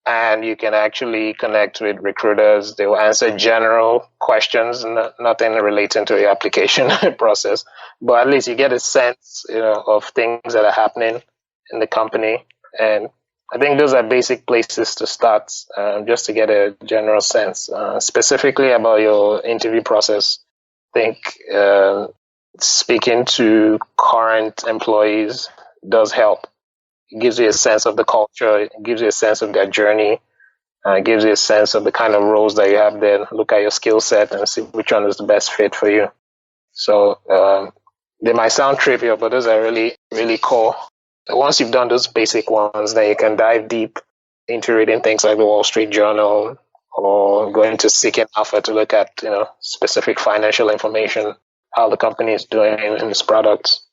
and you can actually connect with recruiters. They will answer general questions, nothing relating to your application process. But at least you get a sense, of things that are happening in the company. And I think those are basic places to start, just to get a general sense. Specifically about your interview process, I think speaking to current employees does help. It gives you a sense of the culture. It gives you a sense of their journey. It gives you a sense of the kind of roles that you have there. Look at your skill set and see which one is the best fit for you. So they might sound trivial, but those are really, really core. Once you've done those basic ones, then you can dive deep into reading things like the Wall Street Journal, or going to Seeking Alpha to look at specific financial information, how the company is doing in its products,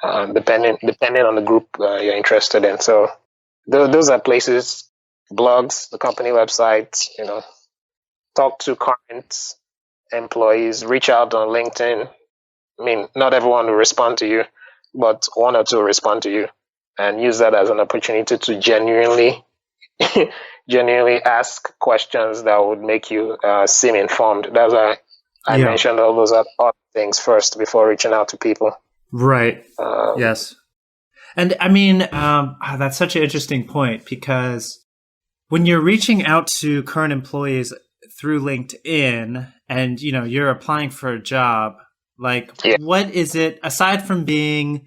depending on the group you're interested in. So those are places, blogs, the company website. Talk to current employees, reach out on LinkedIn. I mean, not everyone will respond to you, but one or two will respond to you. And use that as an opportunity to genuinely ask questions that would make you seem informed. That's why I mentioned all those other things first before reaching out to people. Right. Yes. And I mean, that's such an interesting point, because when you're reaching out to current employees through LinkedIn and, you're applying for a job, what is it, aside from being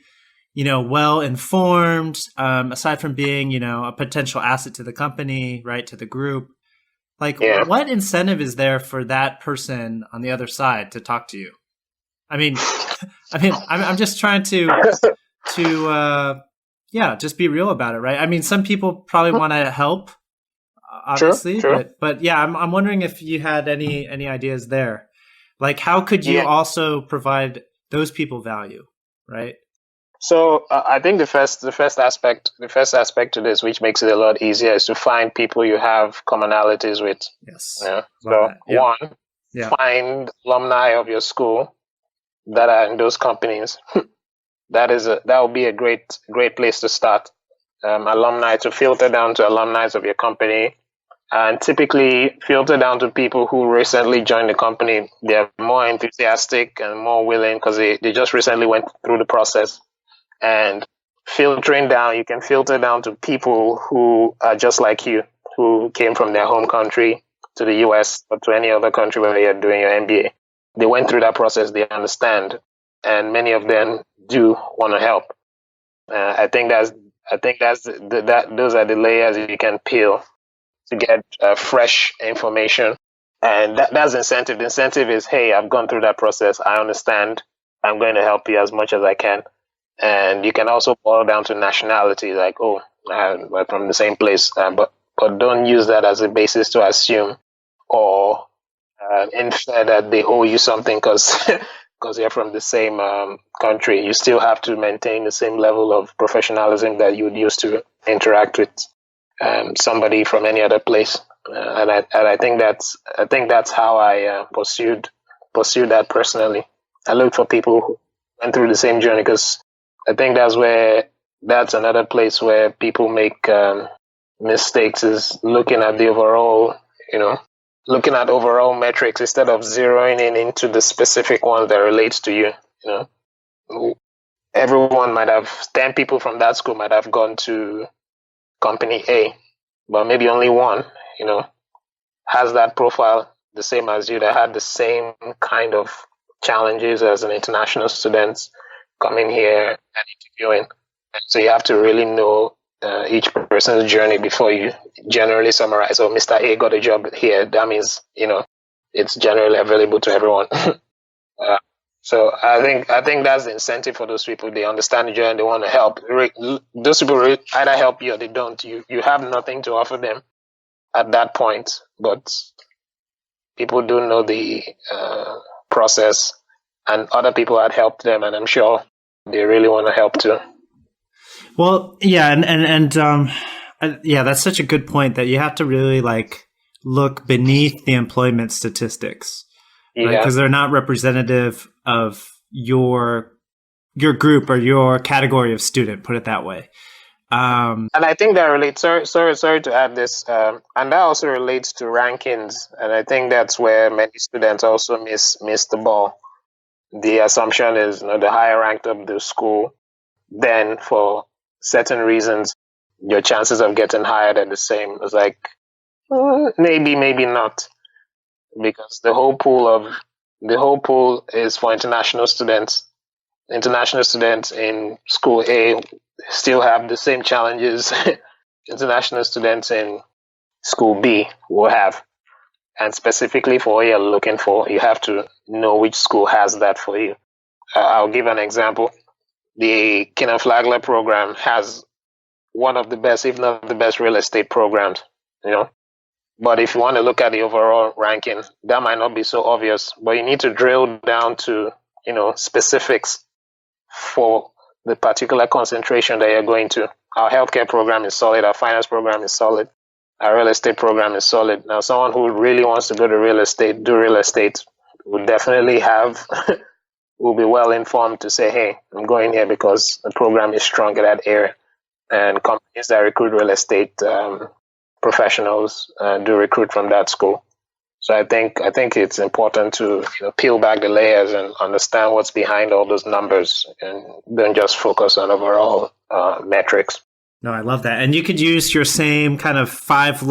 well informed, aside from being, a potential asset to the company, right, to the group, what incentive is there for that person on the other side to talk to you? I mean, I'm just trying to just be real about it, right? I mean, some people probably want to help, obviously, sure. But yeah, I'm wondering if you had any ideas there. How could you also provide those people value, right? So I think the first aspect to this, which makes it a lot easier, is to find people you have commonalities with. Yes. Find alumni of your school that are in those companies. That would be a great place to start. Alumni, to filter down to alumni of your company, and typically filter down to people who recently joined the company. They're more enthusiastic and more willing because they just recently went through the process. And filtering down, you can filter down to people who are just like you, who came from their home country to the US or to any other country where you're doing your MBA. They went through that process, they understand, and many of them do want to help. Those are the layers you can peel to get fresh information, and that's the incentive. The incentive is, hey, I've gone through that process, I understand, I'm going to help you as much as I can. And you can also boil down to nationality, like, oh, we're from the same place, but don't use that as a basis to assume or infer that they owe you something because you're from the same country. You still have to maintain the same level of professionalism that you would use to interact with somebody from any other place. And I think that's how I pursued that personally. I looked for people who went through the same journey, because I think that's another place where people make mistakes, is looking at the overall, looking at overall metrics instead of zeroing in into the specific one that relates to you. Everyone might have 10 people from that school might have gone to company A, but maybe only one, has that profile the same as you, that had the same kind of challenges as an international student coming here and interviewing. And so you have to really know each person's journey before you generally summarize, oh, Mr. A got a job here, that means, it's generally available to everyone. So I think that's the incentive for those people. They understand the journey, they want to help. Those people either help you or they don't. You have nothing to offer them at that point, but people do know the process, and other people had helped them, and I'm sure they really want to help too. Well, yeah, yeah, that's such a good point, that you have to really look beneath the employment statistics, right? Because they're not representative of your group or your category of student. Put it that way. And I think that relates. Sorry to add this, and that also relates to rankings, and I think that's where many students also miss the ball. The assumption is, the higher ranked of the school, then for certain reasons, your chances of getting hired are the same. It's like, maybe not, because the whole pool is for international students. International students in school A still have the same challenges international students in school B will have. And specifically for what you're looking for, you have to know which school has that for you. I'll give an example. The Kenan-Flagler program has one of the best, if not the best, real estate programs, But if you want to look at the overall ranking, that might not be so obvious, but you need to drill down to, specifics for the particular concentration that you're going to. Our healthcare program is solid. Our finance program is solid. Our real estate program is solid. Now, someone who really wants to go to real estate, do real estate, will definitely will be well informed to say, hey, I'm going here because the program is strong in that area. And companies that recruit real estate professionals do recruit from that school. So I think it's important to peel back the layers and understand what's behind all those numbers, and don't just focus on overall metrics. No, I love that. And you could use your same kind of 5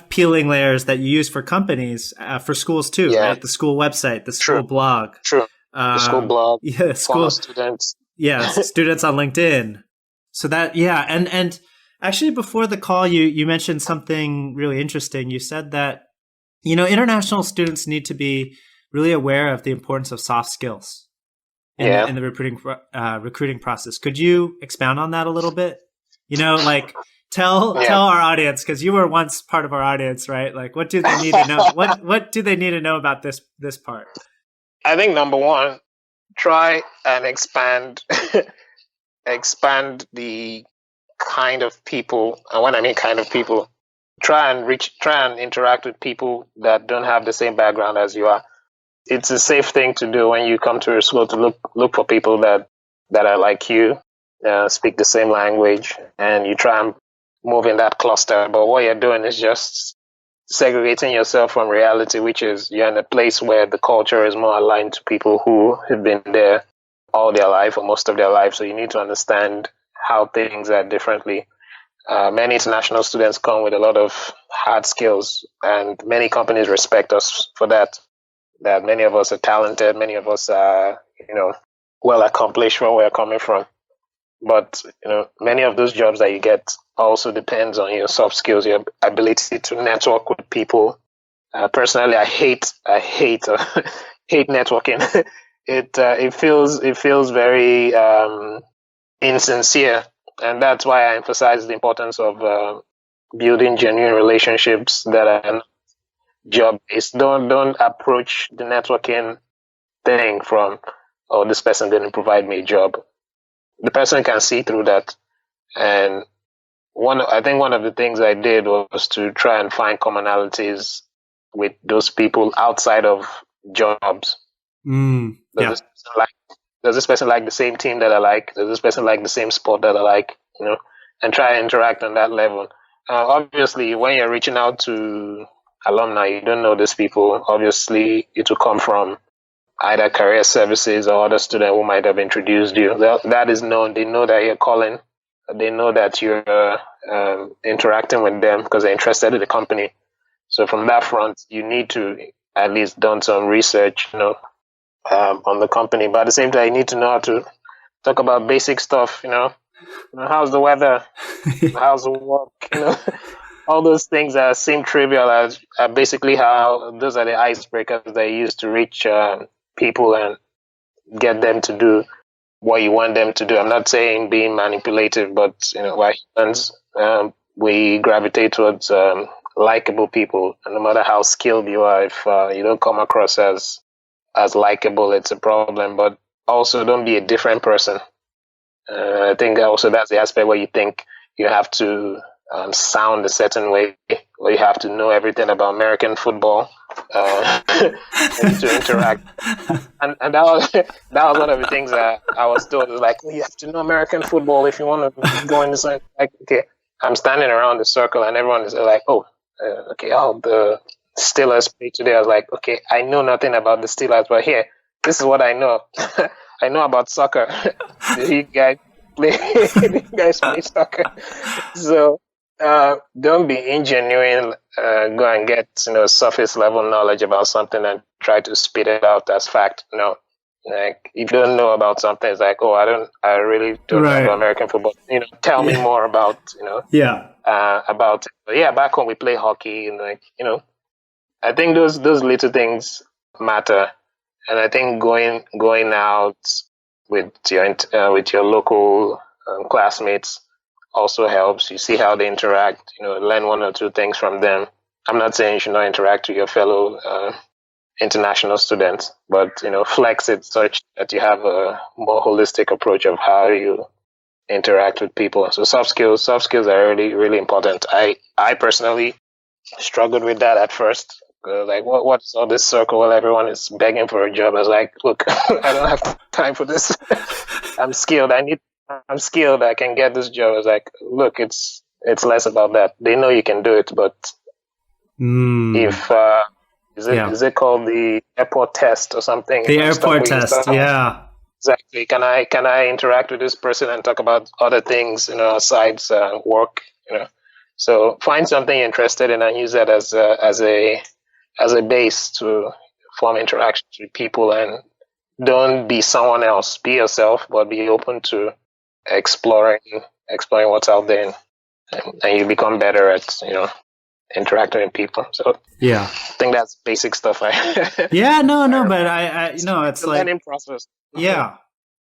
peeling layers that you use for companies for schools too, right? The school website, the school blog. True. The school blog. Yeah, school students. Yeah, students on LinkedIn. So that, yeah. And actually, before the call, you mentioned something really interesting. You said that, international students need to be really aware of the importance of soft skills in the recruiting process. Could you expound on that a little bit? Tell our audience, because you were once part of our audience, right? What do they need to know? What do they need to know about this part? I think number one, try and expand the kind of people. And when I mean kind of people, try and interact with people that don't have the same background as you are. It's a safe thing to do when you come to a school, to look for people that are like you, speak the same language, and you try and move in that cluster. But what you're doing is just segregating yourself from reality, which is you're in a place where the culture is more aligned to people who have been there all their life or most of their life. So you need to understand how things are differently Many international students come with a lot of hard skills, and many companies respect us for that. That many of us are talented, many of us are, well accomplished where we're coming from. But many of those jobs that you get also depends on your soft skills, your ability to network with people. Personally, I hate hate networking. It feels very insincere, and that's why I emphasize the importance of building genuine relationships that are job based. Don't approach the networking thing from, oh, this person didn't provide me a job. The person can see through that. And I think one of the things I did was to try and find commonalities with those people outside of jobs. Does this person like the same team that I like? Does this person like the same sport that I like? And try and interact on that level. Obviously, when you're reaching out to alumni, you don't know these people. Obviously, it will come from either career services or other student who might have introduced you. That is known. They know that you're calling. They know that you're interacting with them because they're interested in the company. So from that front, you need to at least done some research, on the company. But at the same time, you need to know how to talk about basic stuff. How's the weather? How's the work? All those things that seem trivial are basically how those are the icebreakers they use to reach people and get them to do what you want them to do. I'm not saying being manipulative, but why humans, we gravitate towards likable people. And no matter how skilled you are, if you don't come across as likable, it's a problem. But also, don't be a different person. I think also that's the aspect where you think you have to sound a certain way, or you have to know everything about American football to interact. And that was one of the things that I was told. Like, you have to know American football if you want to go in this. Like, okay, I'm standing around the circle, and everyone is like, the Steelers play today. I was like, okay, I know nothing about the Steelers, but here, this is what I know. I know about soccer. You guys play soccer. So don't be ingenuine. Go and get surface level knowledge about something and try to spit it out as fact. No, like if you don't know about something, it's like, oh, I really don't know about American football. Tell me more about about it. But yeah, back home we play hockey, and I think those little things matter. And I think going out with your local classmates also helps. You see how they interact. Learn one or two things from them. I'm not saying you should not interact with your fellow international students, but flex it such that you have a more holistic approach of how you interact with people. So soft skills are really, really important. I personally struggled with that at first. Like, what's all this circle while everyone is begging for a job? I was like, look, I don't have time for this. I'm skilled. I'm skilled. I can get this job. I was like, look, it's less about that. They know you can do it, but if is it called the airport test or something? The airport test, yeah. Exactly. Can I interact with this person and talk about other things, aside work, So find something you're interested in and use that as a base to form interactions with people, and don't be someone else. Be yourself, but be open to exploring what's out there, and you become better at interacting with people. So yeah, I think that's basic stuff. But I it's like learning process. Yeah,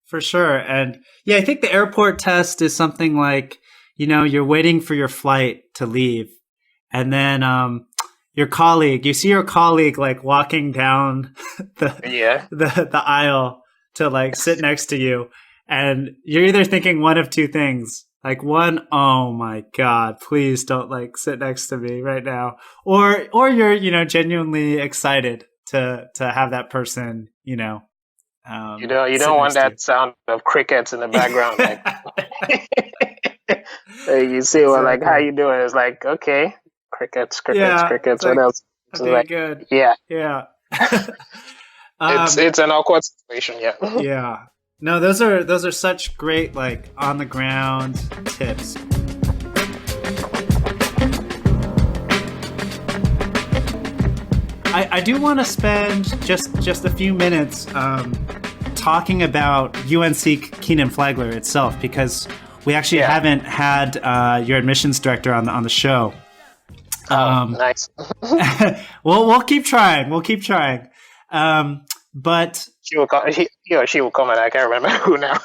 for sure. And yeah, I think the airport test is something like you're waiting for your flight to leave, and then you see your colleague like walking down the aisle to like sit next to you, and you're either thinking one of two things. Like, one, oh my God, please don't like sit next to me right now. Or you're, genuinely excited to have that person, you don't want that sound of crickets in the background. Like, you see, like, how you doing? It's like, okay, crickets. What else? It's okay, like, good. Yeah. It's an awkward situation. Yeah. Yeah. No, those are such great like on the ground tips. I do want to spend just a few minutes talking about UNC Kenan-Flagler itself, because we actually haven't had your admissions director on the show. Nice. We'll keep trying. We'll keep trying. But he or she will come, and I can't remember who now.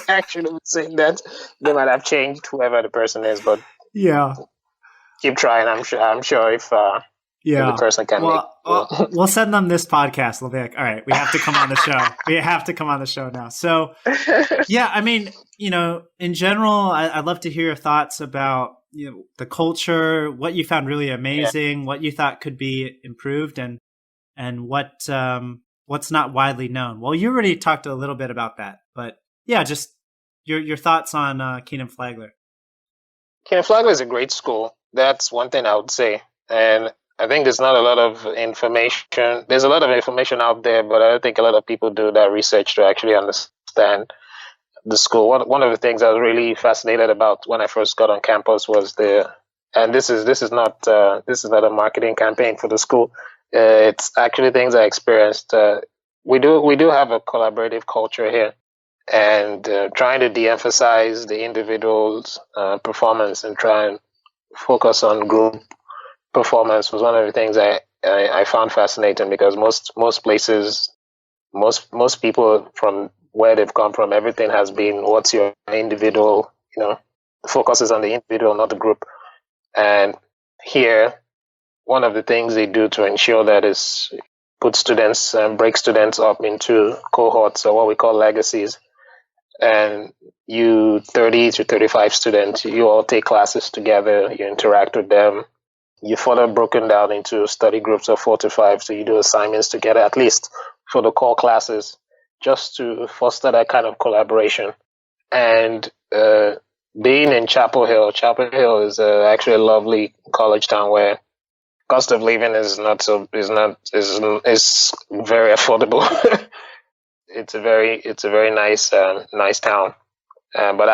Actually, was saying that they might have changed whoever the person is, but yeah, keep trying. I'm sure if the person can we'll send them this podcast. They'll be like, all right, we have to come on the show. We have to come on the show now. So yeah, I mean, in general, I'd love to hear your thoughts about the culture, what you found really amazing, what you thought could be improved, and what's not widely known. Well, you already talked a little bit about that, but yeah, just your thoughts on Kenan-Flagler. Kenan-Flagler is a great school. That's one thing I would say. And I think there's not a lot of information. There's a lot of information out there, but I don't think a lot of people do that research to actually understand the school. One of the things I was really fascinated about when I first got on campus was and this is not a marketing campaign for the school. It's actually things I experienced. We do have a collaborative culture here, and trying to de-emphasize the individual's performance and try and focus on group performance was one of the things I found fascinating, because most places, most people from where they've come from, everything has been what's your individual, focuses on the individual, not the group. And here, one of the things they do to ensure that is put students and break students up into cohorts, or what we call legacies. And you 30 to 35 students, you all take classes together, you interact with them. You further broken down into study groups of 4 to 5, so you do assignments together, at least for the core classes, just to foster that kind of collaboration. And being in Chapel Hill is actually a lovely college town where cost of living is very affordable. It's a very nice town. But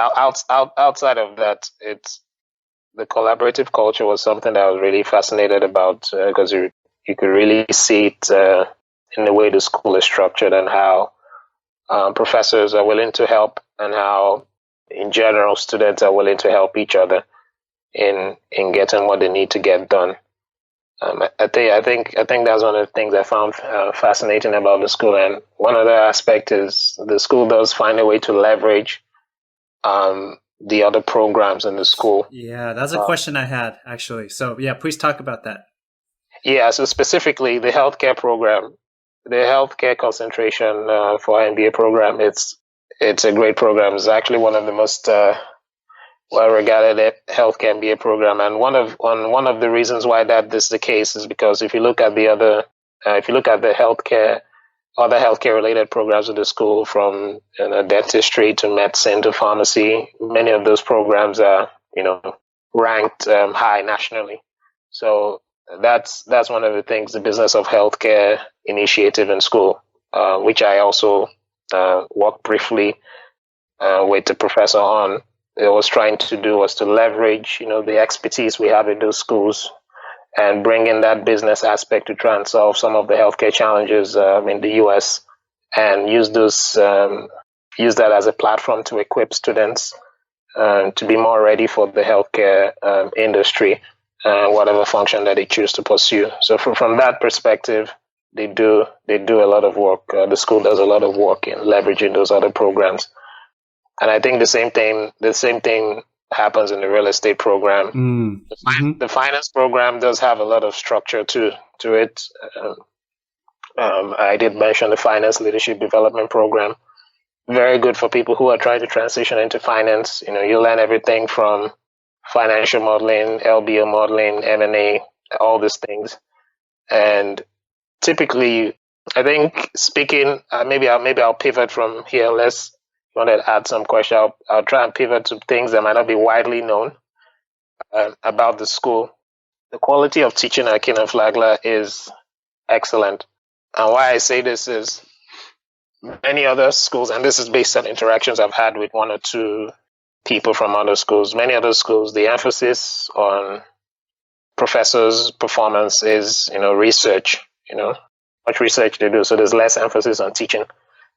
outside of that, the collaborative culture was something that I was really fascinated about, because you could really see it in the way the school is structured, and how professors are willing to help, and how, in general, students are willing to help each other in getting what they need to get done. I think that's one of the things I found fascinating about the school. And one other aspect is the school does find a way to leverage the other programs in the school. Yeah, that's a question I had, actually. So yeah, please talk about that. Yeah, so specifically the healthcare program, the healthcare concentration for MBA program, it's a great program. It's actually one of the most well-regarded healthcare MBA program, and one of the reasons why that this is the case is because if you look at the other healthcare-related programs at the school, from dentistry to medicine to pharmacy, many of those programs are ranked high nationally. So that's one of the things, the business of healthcare initiative in school, which I also worked briefly with the professor on. It was trying to do was to leverage the expertise we have in those schools and bring in that business aspect to try and solve some of the healthcare challenges in the US, and use that as a platform to equip students to be more ready for the healthcare industry, whatever function that they choose to pursue. So from that perspective, they do a lot of work. The school does a lot of work in leveraging those other programs. And I think the same thing happens in the real estate program. The finance program does have a lot of structure to it. I did mention the finance leadership development program. Very good for people who are trying to transition into finance. You learn everything from financial modeling, LBO modeling, M&A, all these things. And typically, I think speaking, maybe I'll pivot from here. Want to add some question, I'll try and pivot to things that might not be widely known about the school. The quality of teaching at Kenan-Flagler is excellent. And why I say this is many other schools, and this is based on interactions I've had with one or two people from other schools, many other schools, the emphasis on professors' performance is, research. much research to do. So there's less emphasis on teaching.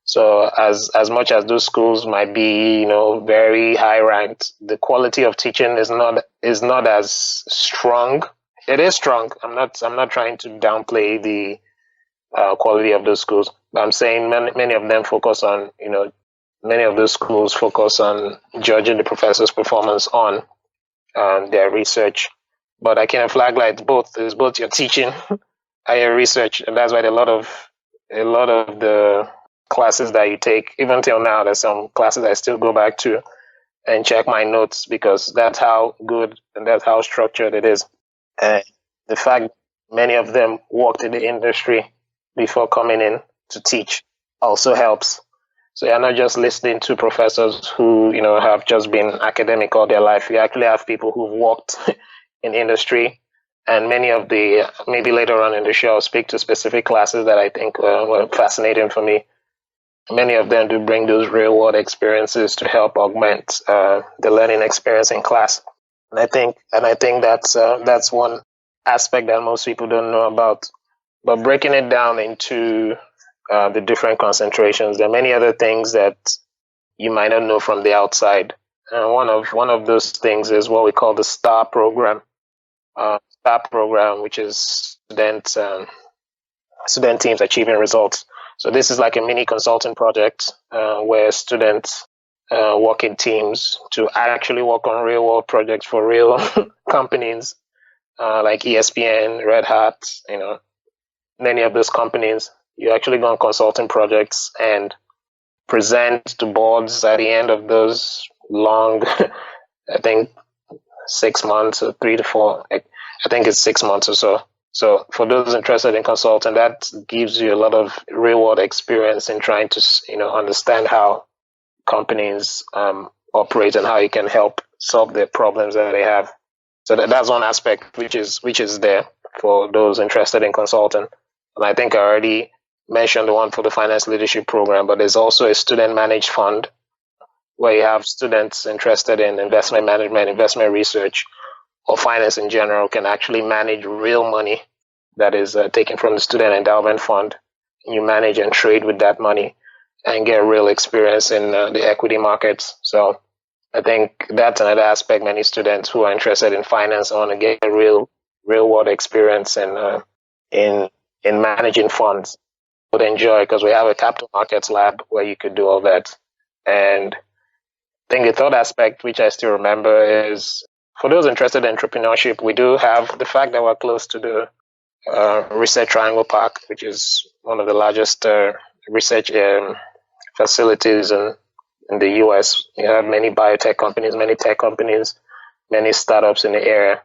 So as much as those schools might be, very high ranked, the quality of teaching is not as strong. It is strong. I'm not trying to downplay the quality of those schools. But I'm saying many of them focus on, many of those schools focus on judging the professor's performance on their research. But at Kenan-Flagler, it's both your teaching and your research, and that's why a lot of the classes that you take, even till now, there's some classes I still go back to and check my notes, because that's how good and that's how structured it is. And the fact many of them worked in the industry before coming in to teach also helps. So you're not just listening to professors who, have just been academic all their life. You actually have people who've worked in industry. And many of maybe later on in the show, I'll speak to specific classes that I think were fascinating for me. Many of them do bring those real world experiences to help augment the learning experience in class. And I think that's one aspect that most people don't know about. But breaking it down into the different concentrations, there are many other things that you might not know from the outside. And one of those things is what we call the STAR program. STAR program, which is student teams achieving results. So this is like a mini consulting project where students work in teams to actually work on real world projects for real companies like ESPN, Red Hat, many of those companies. You actually go on consulting projects and present to boards at the end of those long, I think 6 months or 3 to 4, I think it's 6 months or so. So for those interested in consulting, that gives you a lot of real world experience in trying to, understand how companies operate and how you can help solve the problems that they have. So that's one aspect which is there for those interested in consulting. And I think I already mentioned the one for the finance leadership program, but there's also a student managed fund where you have students interested in investment management, investment research, or finance in general can actually manage real money that is taken from the student endowment fund. You manage and trade with that money and get real experience in the equity markets. So I think that's another aspect many students who are interested in finance want to get a real world experience in managing funds would enjoy, because we have a capital markets lab where you could do all that. And I think the third aspect, which I still remember, is for those interested in entrepreneurship, we do have the fact that we're close to the Research Triangle Park, which is one of the largest research facilities in the US. You have many biotech companies, many tech companies, many startups in the area.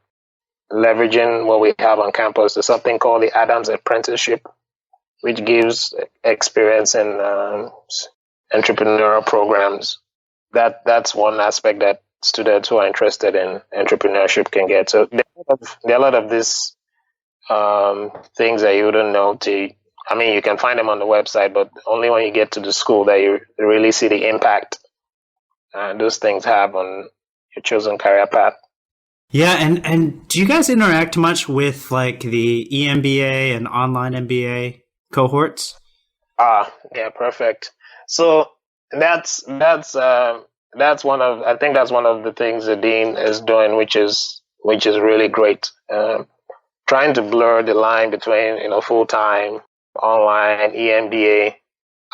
Leveraging what we have on campus, there's something called the Adams Apprenticeship, which gives experience in entrepreneurial programs. That's one aspect that students who are interested in entrepreneurship can get. So there are a lot of these things that you wouldn't know. You can find them on the website, but only when you get to the school that you really see the impact those things have on your chosen career path. Yeah, and do you guys interact much with like the EMBA and online MBA cohorts? Yeah, perfect. So that's one of the things the dean is doing, which is really great. Trying to blur the line between full-time, online, EMBA.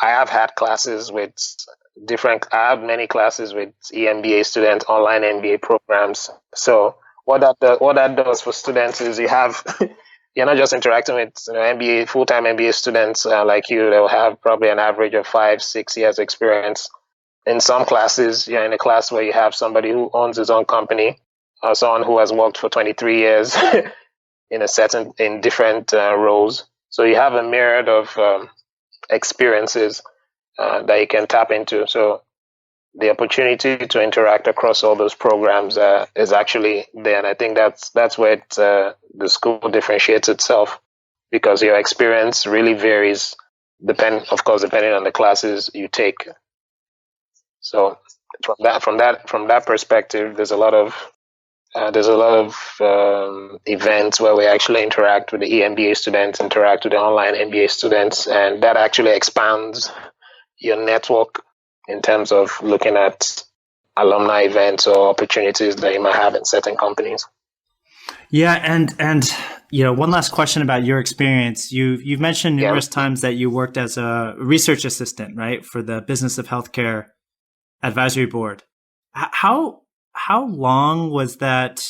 I have had classes with I have many classes with EMBA students, online MBA programs. So what that does for students is you're not just interacting with MBA full-time MBA students like you. They'll have probably an average of 5-6 years experience. In some classes, you're in a class where you have somebody who owns his own company, or someone who has worked for 23 years in different roles. So you have a myriad of experiences that you can tap into. So the opportunity to interact across all those programs is actually there, and I think that's where the school differentiates itself, because your experience really varies depending on the classes you take. So from that perspective, there's a lot of There's a lot of events where we actually interact with the EMBA students, interact with the online MBA students, and that actually expands your network in terms of looking at alumni events or opportunities that you might have in certain companies. Yeah, and one last question about your experience. You've mentioned numerous times that you worked as a research assistant, right, for the Business of Healthcare Advisory Board. How long was that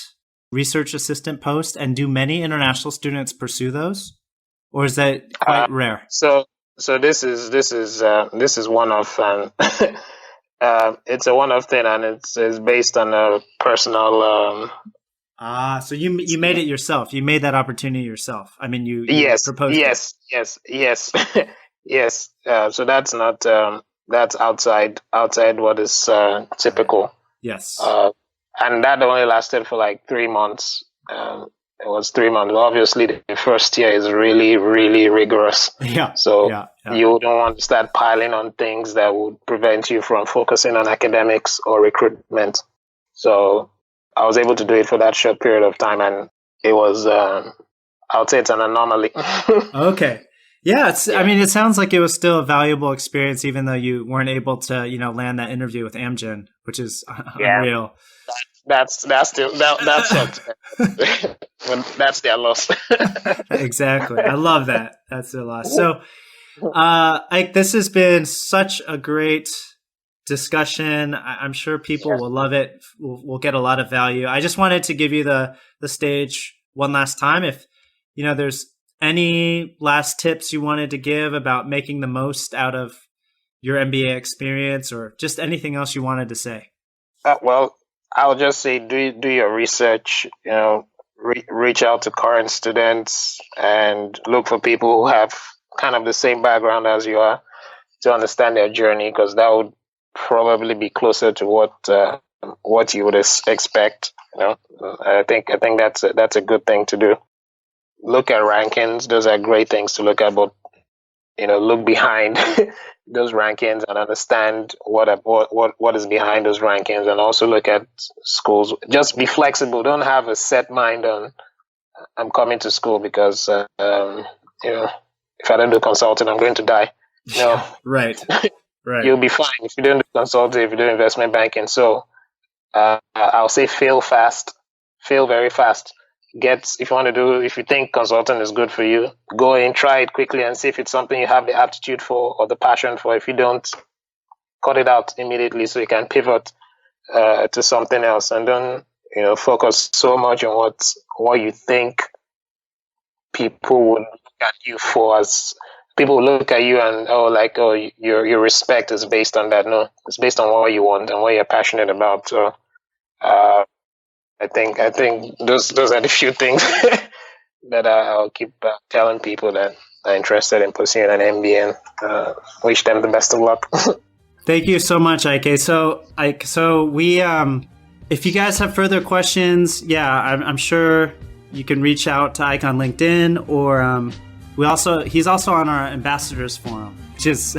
research assistant post, and do many international students pursue those, or is that quite rare? So this is one of it's a one-off thing, and it's based on a personal. So you made it yourself. You made that opportunity yourself. I mean, you proposed. Yes. Yes. So that's not that's outside what is typical. Yes. And that only lasted for like 3 months. It was 3 months. Obviously, the first year is really, really rigorous. Yeah. So you don't want to start piling on things that would prevent you from focusing on academics or recruitment. So I was able to do it for that short period of time, and it was, I would say it's an anomaly. Okay. Yeah, I mean, it sounds like it was still a valuable experience, even though you weren't able to, land that interview with Amgen, which is unreal. That sucked. That's their loss. Exactly. I love that. That's their loss. So, Ike, this has been such a great discussion. I'm sure people will love it. We'll get a lot of value. I just wanted to give you the stage one last time. If, there's any last tips you wanted to give about making the most out of your MBA experience, or just anything else you wanted to say? Well, I'll just say do your research. Reach out to current students and look for people who have kind of the same background as you are to understand their journey, because that would probably be closer to what you would expect. I think that's a good thing to do. Look at rankings; those are great things to look at. But look behind those rankings and understand what is behind those rankings, and also look at schools. Just be flexible. Don't have a set mind on I'm coming to school because if I don't do consulting, I'm going to die. Right. You'll be fine if you don't do consulting, if you do investment banking. So I'll say fail fast, fail very fast. If you think consulting is good for you, go in, try it quickly and see if it's something you have the aptitude for or the passion for. If you don't, cut it out immediately so you can pivot to something else, and don't focus so much on what you think people would look at you for. As people look at you and your respect is based on that. No, it's based on what you want and what you're passionate about. So I think those are the few things that I'll keep telling people that are interested in pursuing an MBA, and wish them the best of luck. Thank you so much, Ike. So we, if you guys have further questions, I'm sure you can reach out to Ike on LinkedIn, or he's also on our ambassadors forum, which is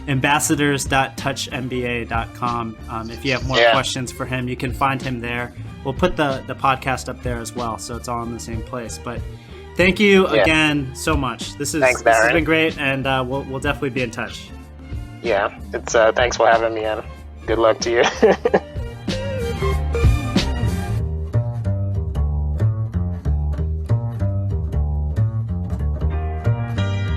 ambassadors.touchmba.com. If you have more questions for him, you can find him there. We'll put the podcast up there as well, so it's all in the same place. But thank you again so much. This has been great, and we'll definitely be in touch. Yeah, it's thanks for having me, and good luck to you.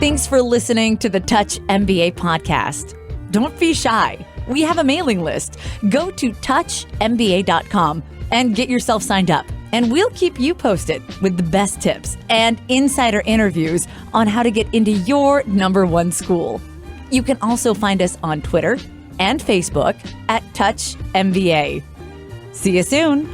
Thanks for listening to the Touch MBA podcast. Don't be shy. We have a mailing list. Go to touchmba.com and get yourself signed up. And we'll keep you posted with the best tips and insider interviews on how to get into your #1 school. You can also find us on Twitter and Facebook at Touch MBA. See you soon.